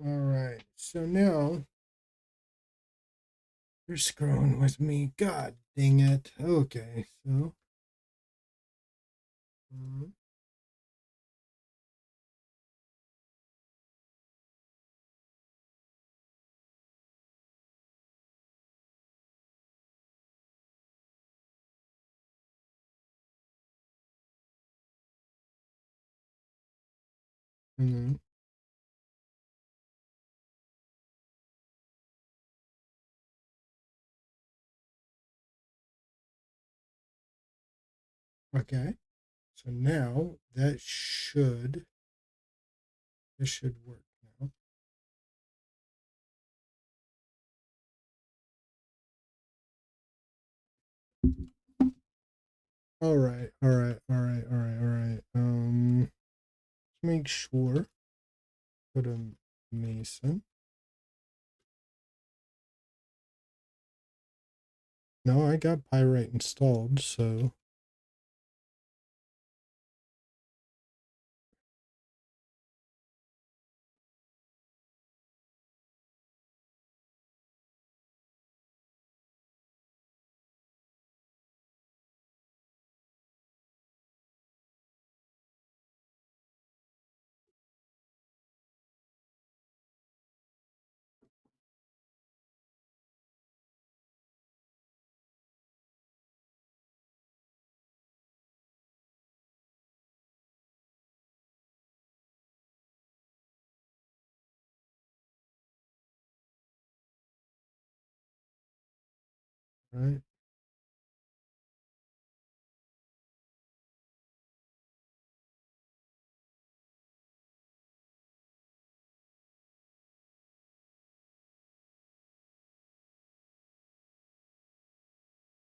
All right. So now you're screwing with me. God dang it. Okay. So. Mhm. Okay. So now this should work now. All right. All right. All right. All right. All right. Let's make sure. Put a mason. No, I got pyrite installed, so right.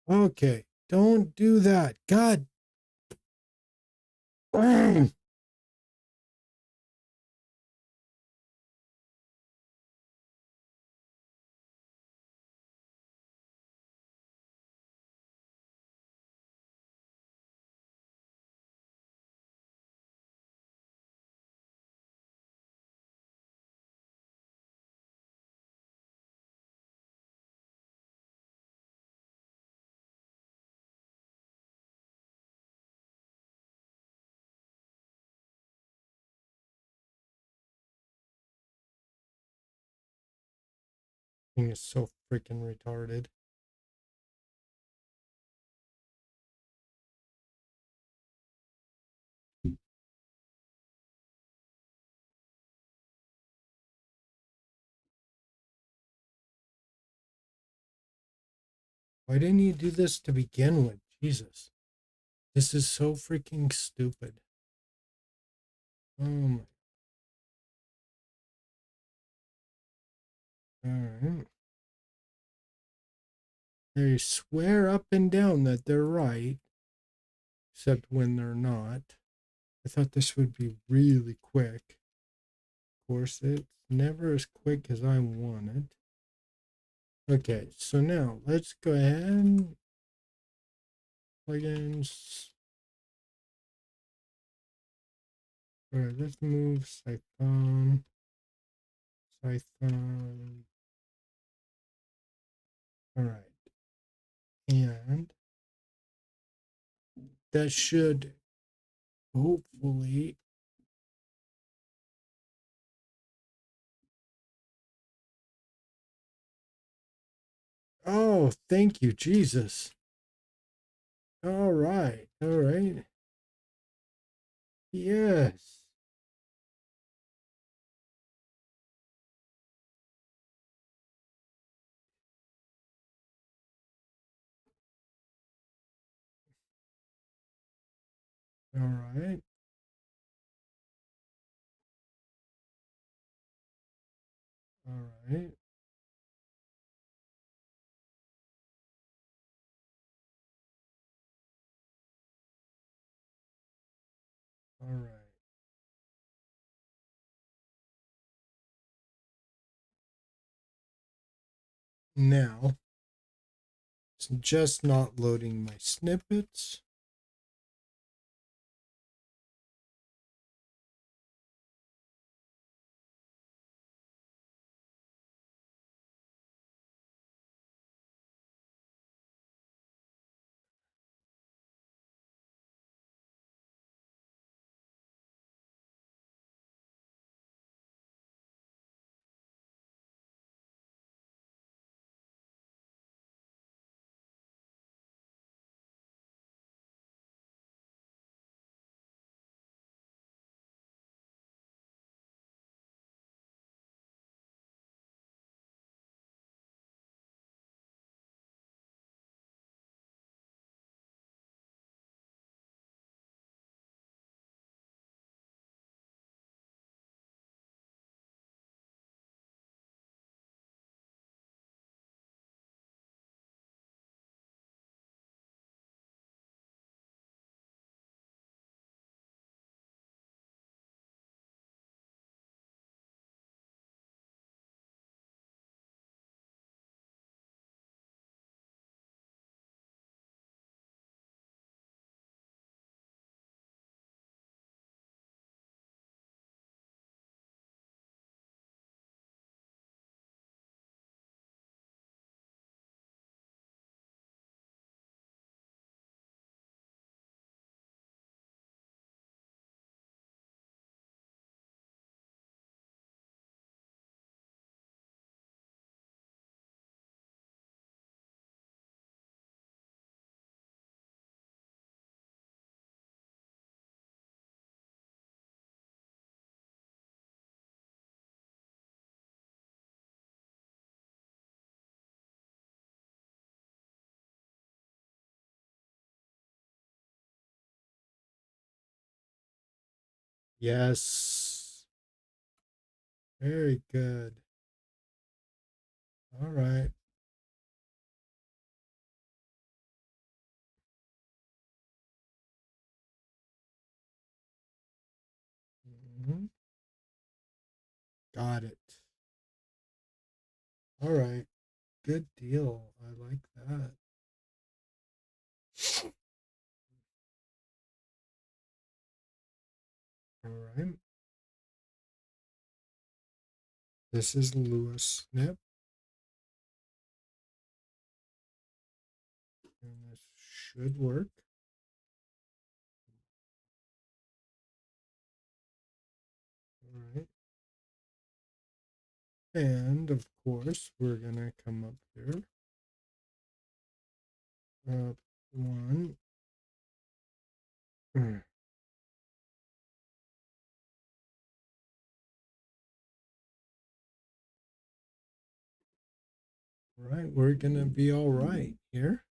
Okay. Don't do that. God. Thing is so freaking retarded. Why didn't you do this to begin with? Jesus. This is so freaking stupid. Oh my. Alright. They swear up and down that they're right, except when they're not. I thought this would be really quick. Of course, it's never as quick as I want it. Okay, so now let's go ahead and plugins. Alright, let's move Python. Python. Alright. And that should hopefully. Oh, thank you, Jesus. All right. All right. Yes. All right. All right. All right. Now, it's just not loading my snippets. Yes. Very good. All right. Mhm. Got it. All right. Good deal. I like that. All right. This is Lewis Snip, and this should work. All right. And of course, we're going to come up here. Up one. Right, we're going to be all right here.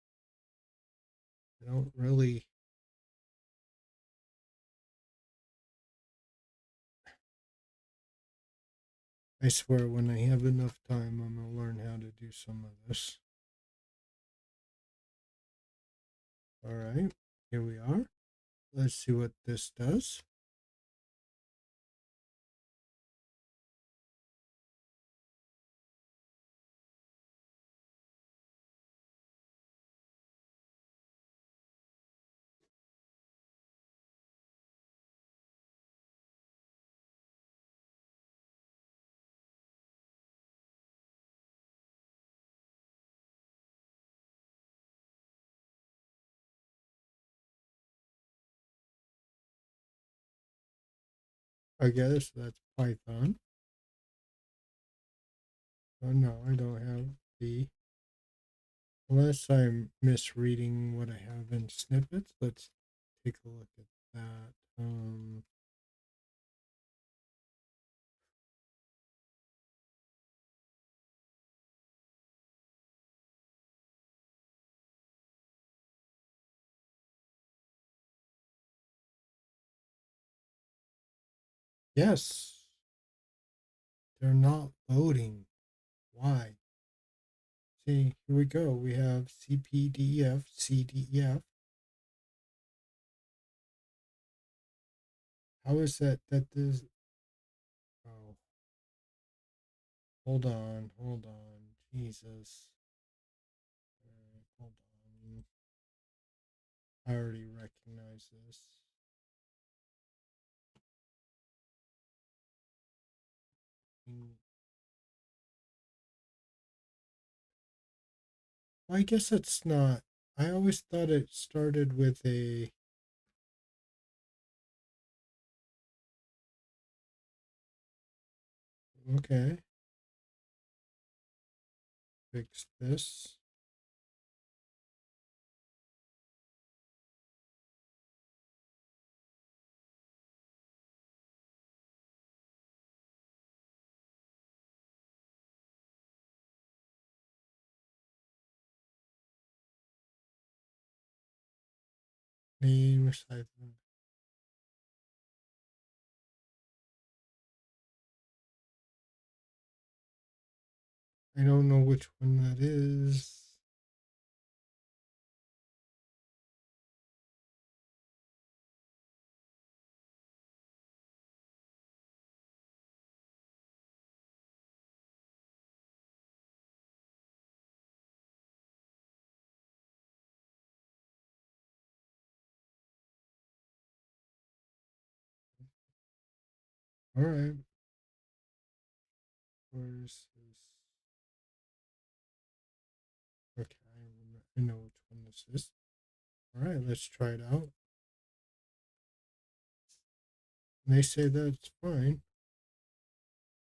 I don't really. I swear, when I have enough time, I'm going to learn how to do some of this. All right, here we are. Let's see what this does. I guess that's Python. Oh no, I don't have the. Unless I'm misreading what I have in snippets. Let's take a look at that. Yes, they're not loading. Why? See, here we go. We have CPDF, CDF. How is that? That is. Oh, hold on, hold on. Jesus. Hold on. I already recognize this. Well, I guess it's not. I always thought it started with a. Okay, fix this. Name recycling. I don't know which one that is. All right. Where's this? Okay, I know which one this is. All right, let's try it out. And they say that's fine.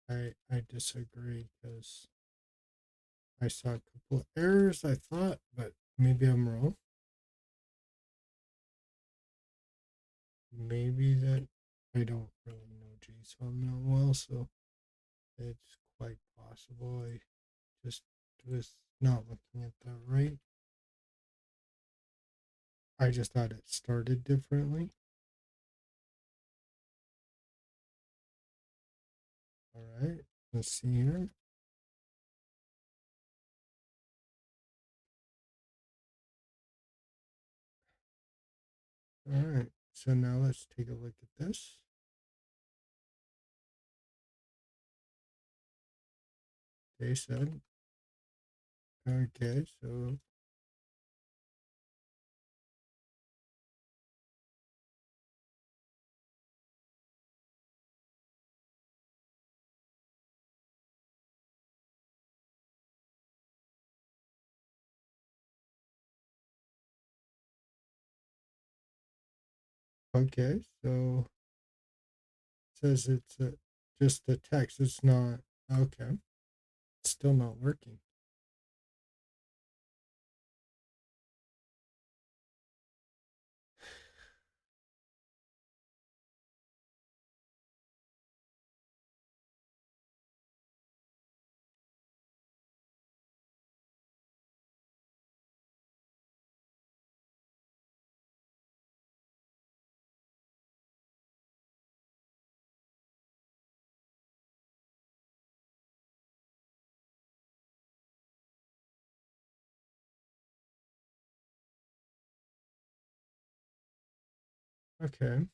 I disagree because I saw a couple of errors, I thought, but maybe I'm wrong. Maybe that I don't really know JSON that well, so it's quite possible I just was not looking at that right. I just thought it started differently. All right, let's see here. All right, so now let's take a look at this. They said, okay, so okay, so it says it's just a text. It's not okay. It's still not working. Okay.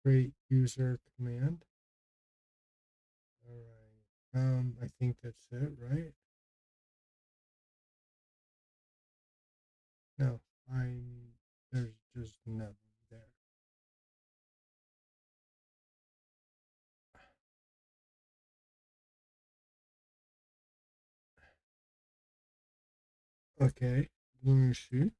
Create user command. All right. I think that's it, right? No, there's just nothing there. Okay. Let me see.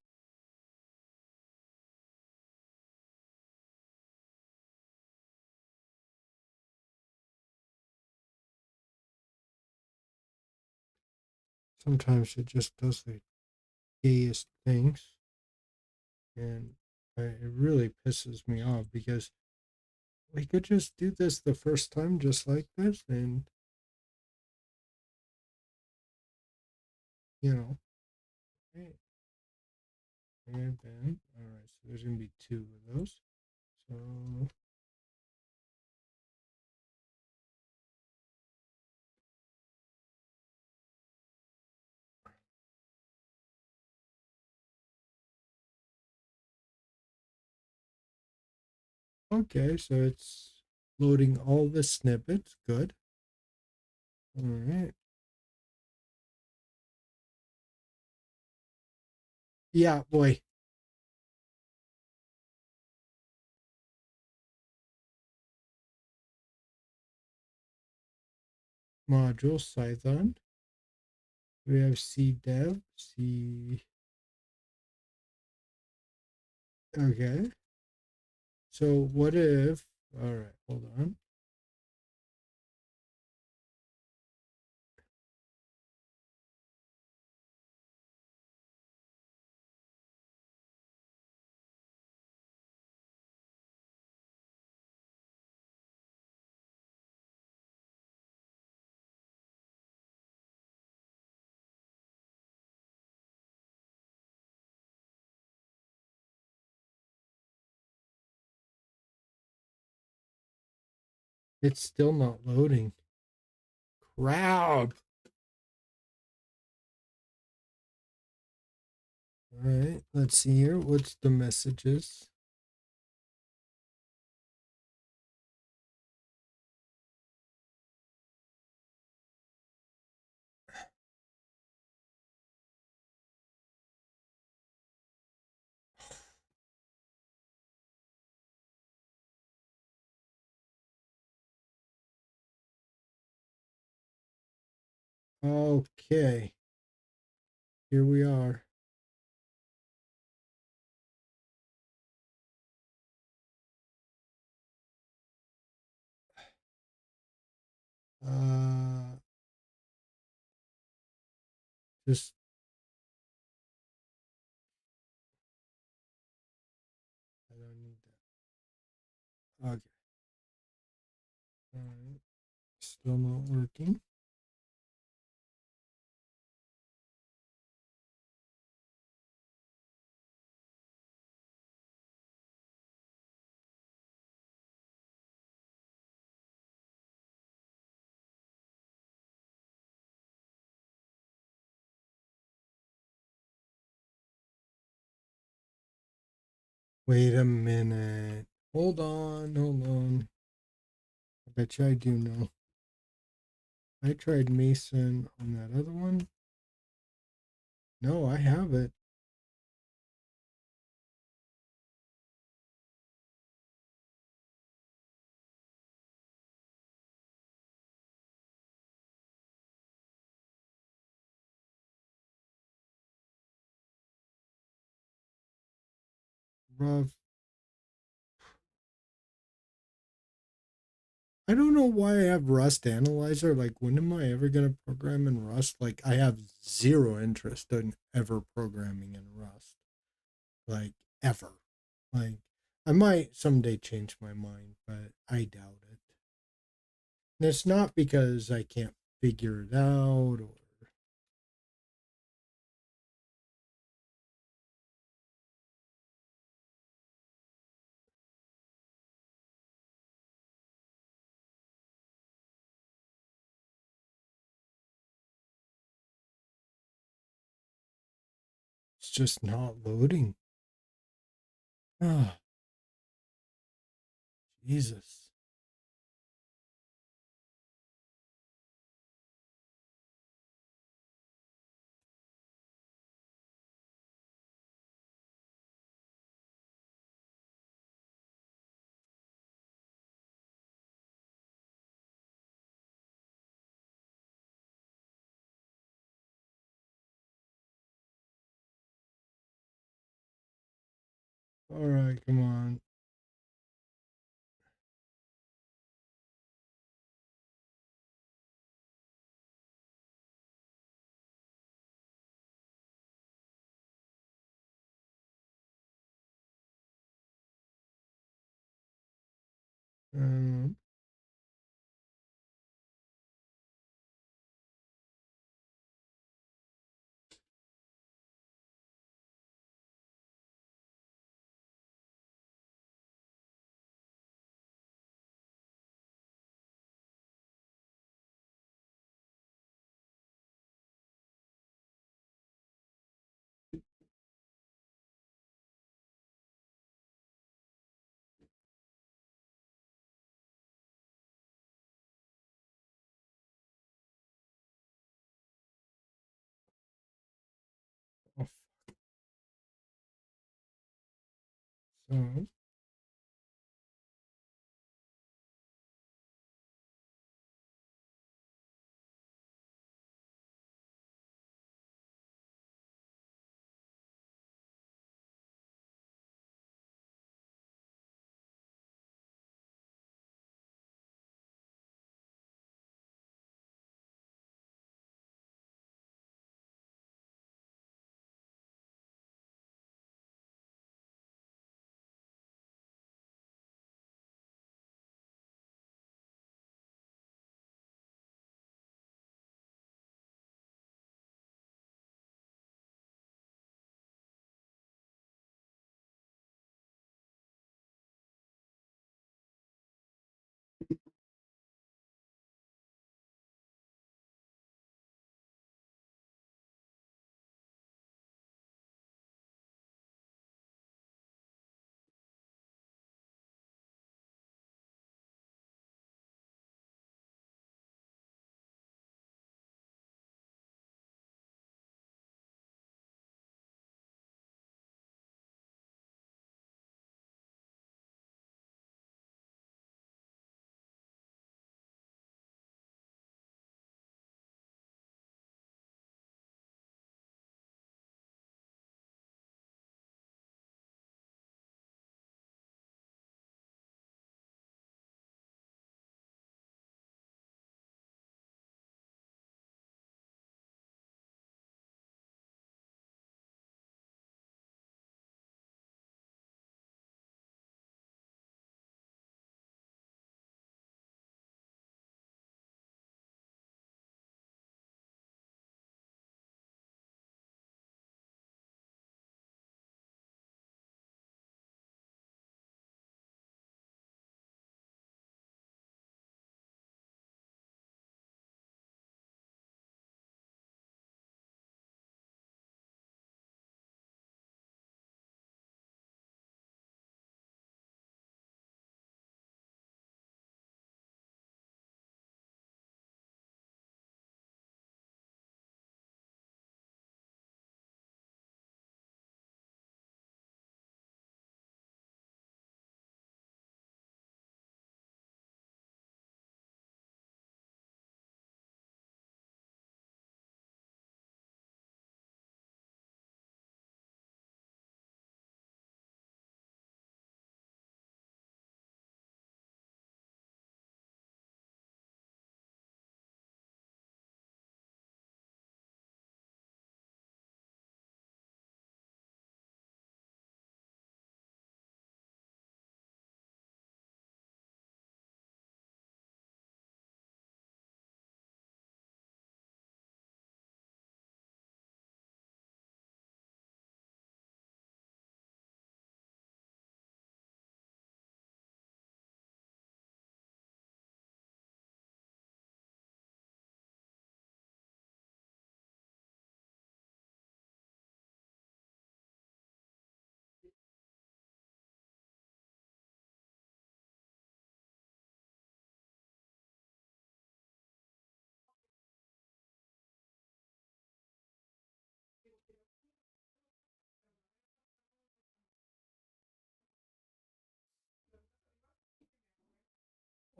Sometimes it just does the gayest things, and it really pisses me off because we could just do this the first time, just like this, and you know, right. And then, all right, so there's gonna be two of those. So, okay, so it's loading all the snippets. Good. All right. Yeah, boy. Module Python. We have cdev, c. Okay. So what if? All right, hold on. It's still not loading. Crap. All right, let's see here. What's the messages? Okay, here we are. Uh, just I don't need that. Okay. All right. Still not working. Wait a minute. Hold on, hold on. I bet you I do know. I tried Mason on that other one. No, I have it. rough. I don't know why I have Rust Analyzer. Like, when am I ever going to program in Rust? Like, I have zero interest in ever programming in Rust. Like, ever. Like, I might someday change my mind, but I doubt it. And it's not because I can't figure it out or it's just not loading. Ah, Jesus. All right, come on. Um, oh, so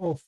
Oh,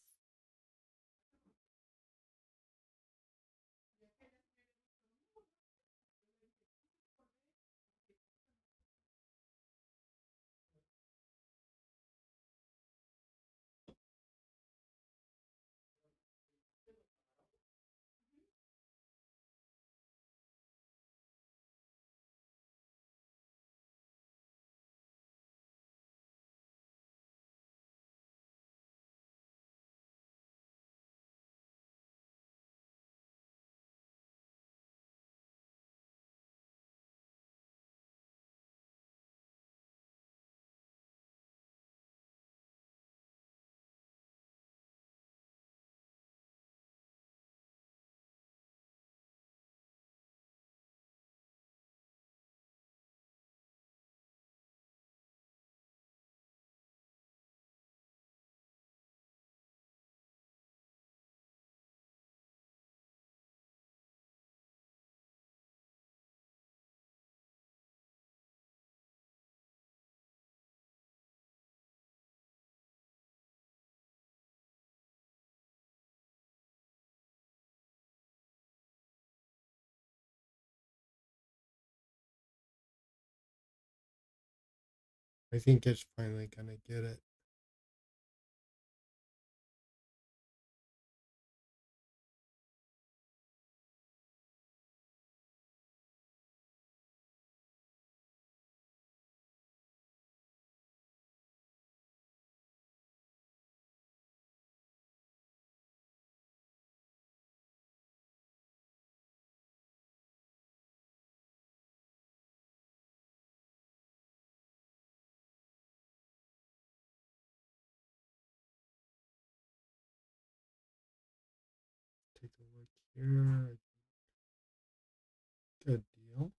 I think it's finally gonna get it. Take a look here. Good deal.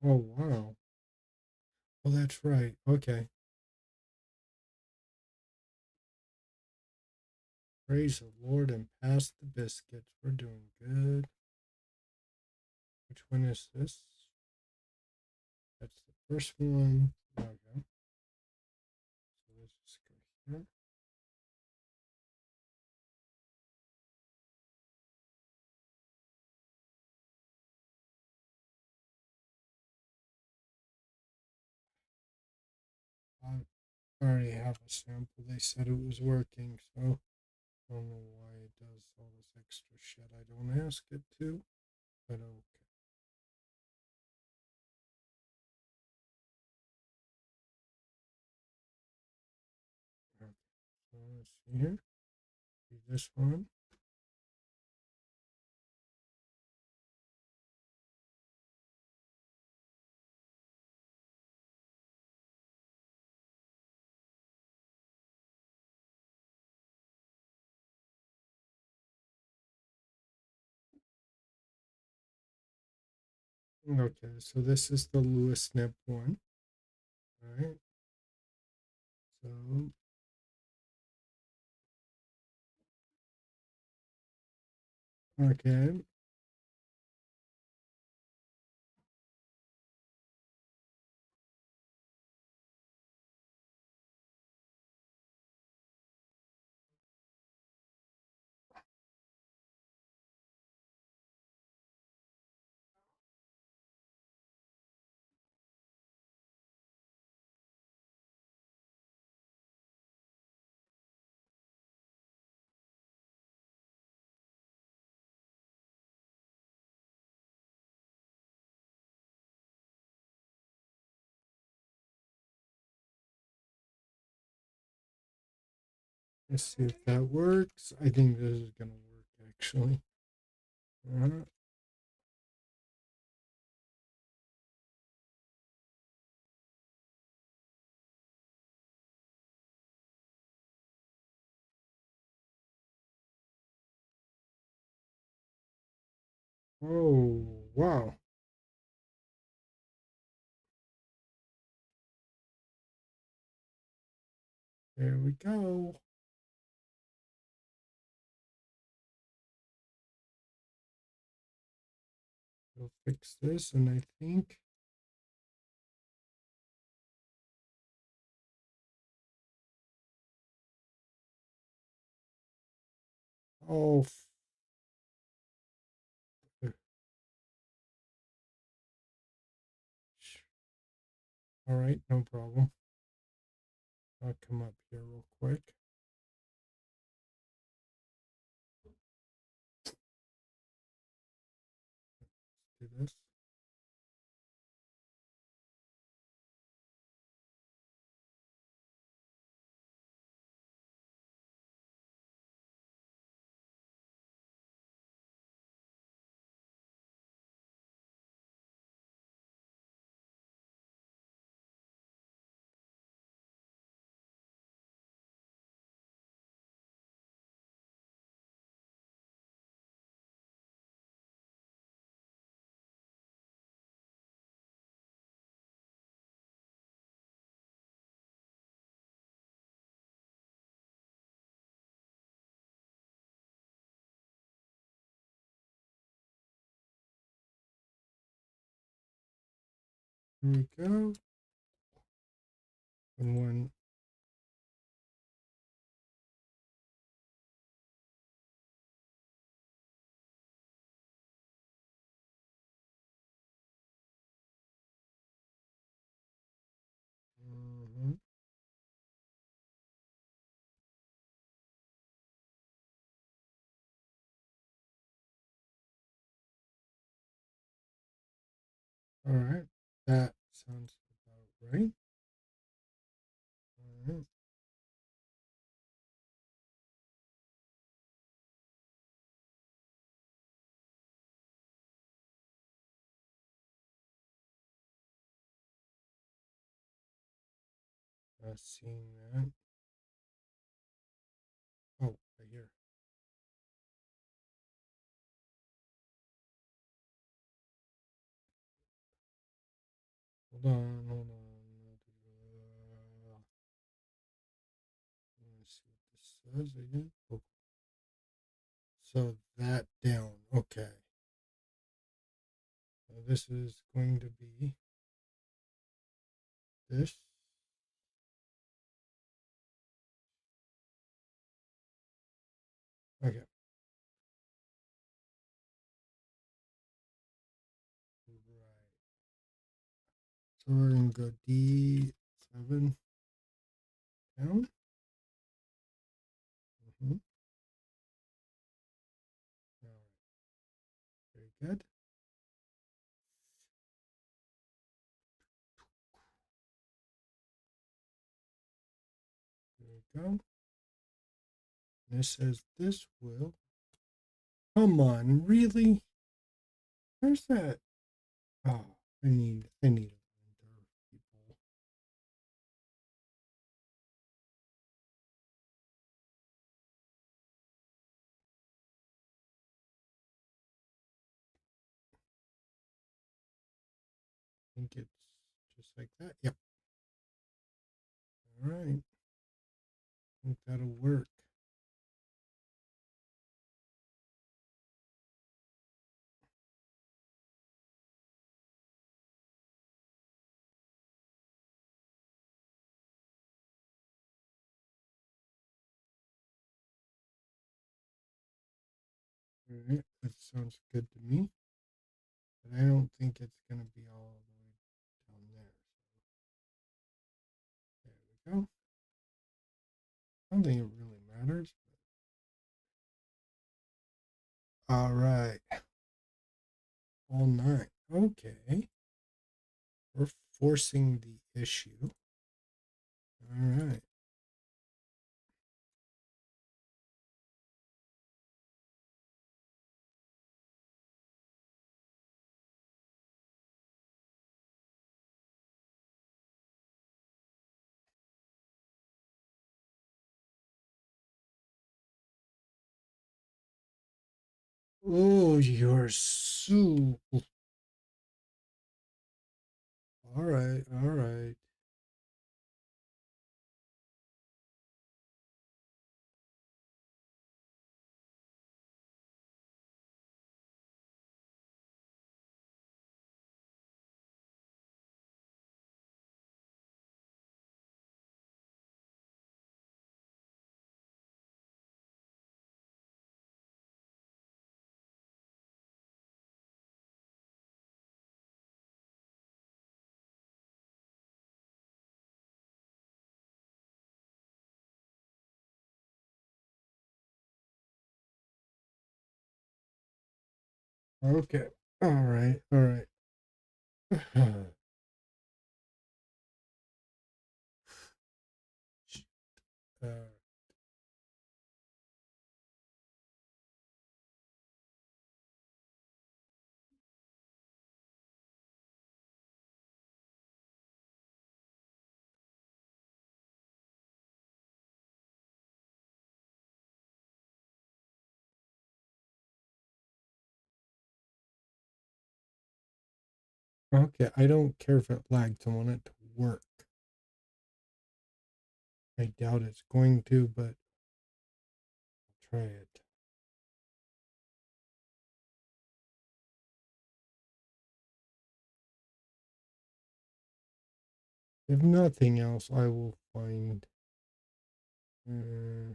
Oh, wow. Oh, that's right. Okay. Praise the Lord and pass the biscuits. We're doing good. Which one is this? That's the first one. Okay. So let's just go here. I already have a sample. They said it was working, so I don't know why it does all this extra shit I don't ask it to, but okay. Okay. So let's see here. See this one. Okay, so this is the Lewis snip one. All right. So okay. Let's see if that works. I think this is gonna work actually. Uh, oh wow. There we go. We'll fix this, and I think Oh, all right, no problem. I'll come up here real quick. Do this. Here we go. And one. Mhm. All right. That sounds about right. All right. Seeing that. Oh, right here. Hold on, hold on. Let's see what this says again. Oh, so that down. Okay. So this is going to be this. Okay. Right. So we're going to go D7 down. Mm-hmm. All right. Very good. There we go. This says this will. Come on, really? Where's that? Oh, I need a render, people. I think it's just like that. Yep. All right. I think that'll work. All right. That sounds good to me. But I don't think it's going to be all the way down there. So there we go. I don't think it really matters. All right. All nine. Okay. We're forcing the issue. All right. Oh, you're so. All right. All right. Okay. All right. All right. uh, okay. I don't care if it lags. I want it to work. I doubt it's going to, but I'll try it. If nothing else, I will find. Uh,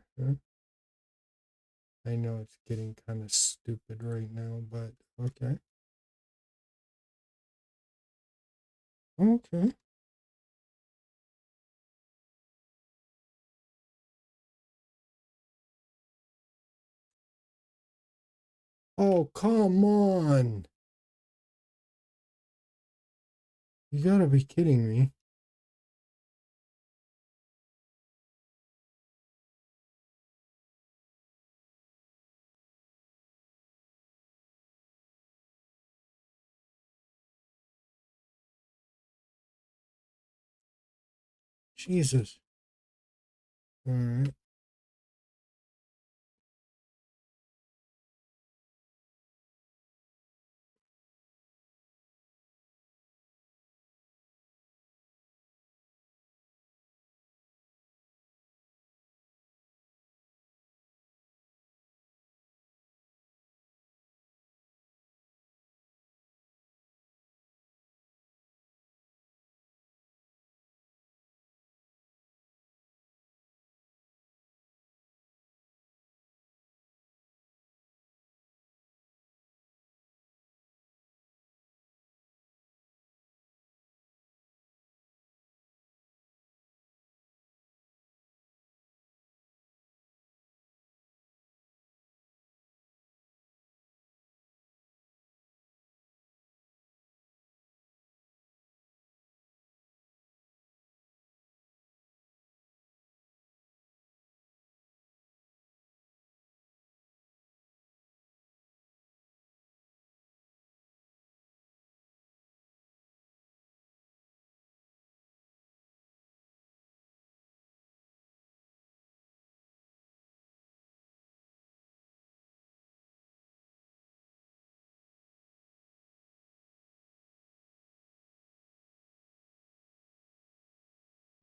I know it's getting kind of stupid right now, but okay. Okay. Oh, come on. You gotta be kidding me. Jesus. All right.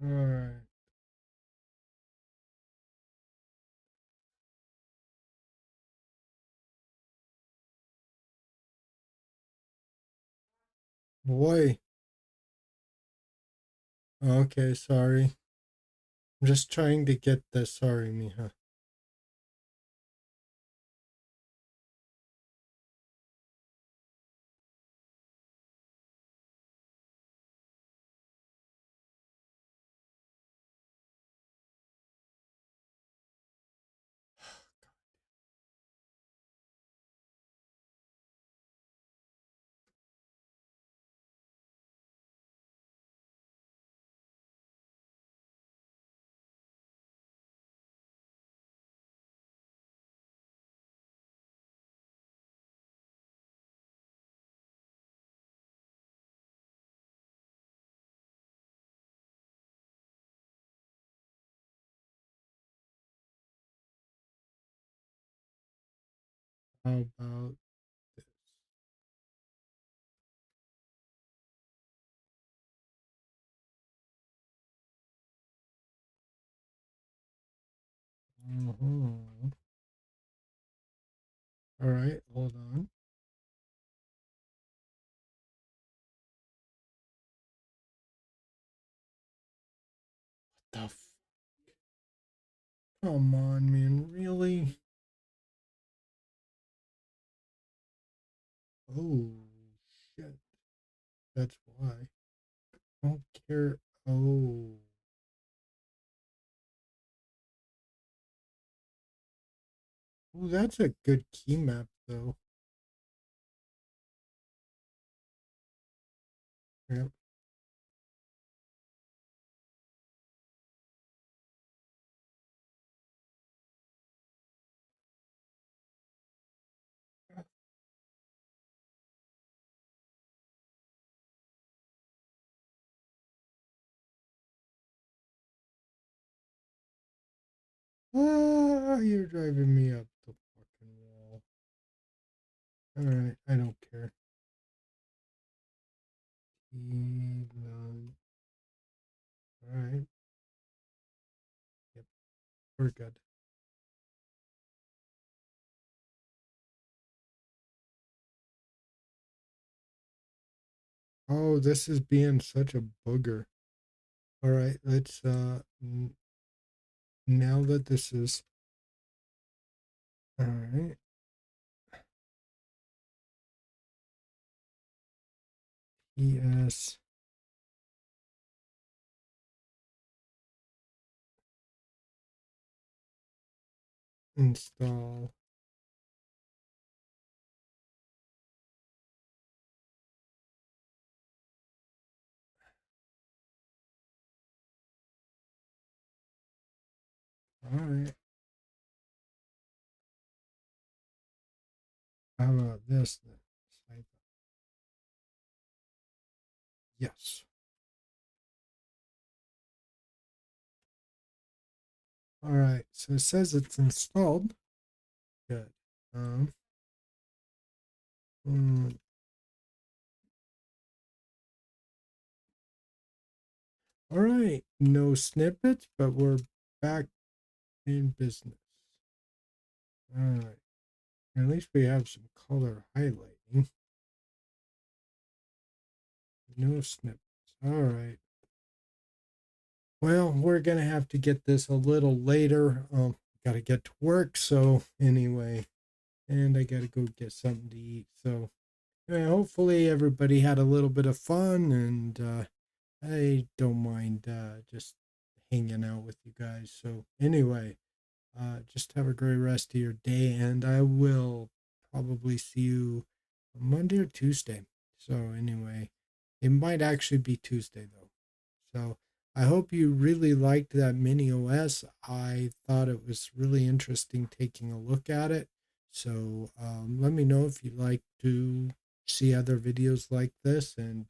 All right. Boy. Okay, sorry. I'm just trying to get this. Sorry, Mija. How about this? Mhm. All right, hold on. What the Come on, man. Really? Oh, shit. That's why. I don't care. Oh. Oh, that's a good key map, though. Yep. Ah, you're driving me up the fucking wall. All right, I don't care. Elon. All right. Yep, we're good. Oh, this is being such a booger. All right, let's now that this is all right. ES install. All right. How about this then? Yes. All right. So it says it's installed. Good. Um. mm, all right. No snippets, but we're back in business. All right. At least we have some color highlighting. No snippets. All right. Well, we're gonna have to get this a little later. Gotta get to work. So anyway, and I gotta go get something to eat. So hopefully everybody had a little bit of fun, and I don't mind just hanging out with you guys. So anyway, just have a great rest of your day, and I will probably see you Monday or Tuesday. So anyway, it might actually be Tuesday though. So I hope you really liked that mini OS. I thought it was really interesting taking a look at it. So let me know if you'd like to see other videos like this. And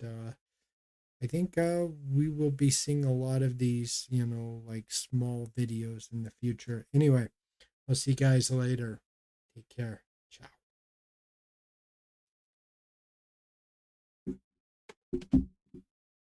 I think we will be seeing a lot of these, like small videos in the future. Anyway, I'll see you guys later. Take care. Ciao.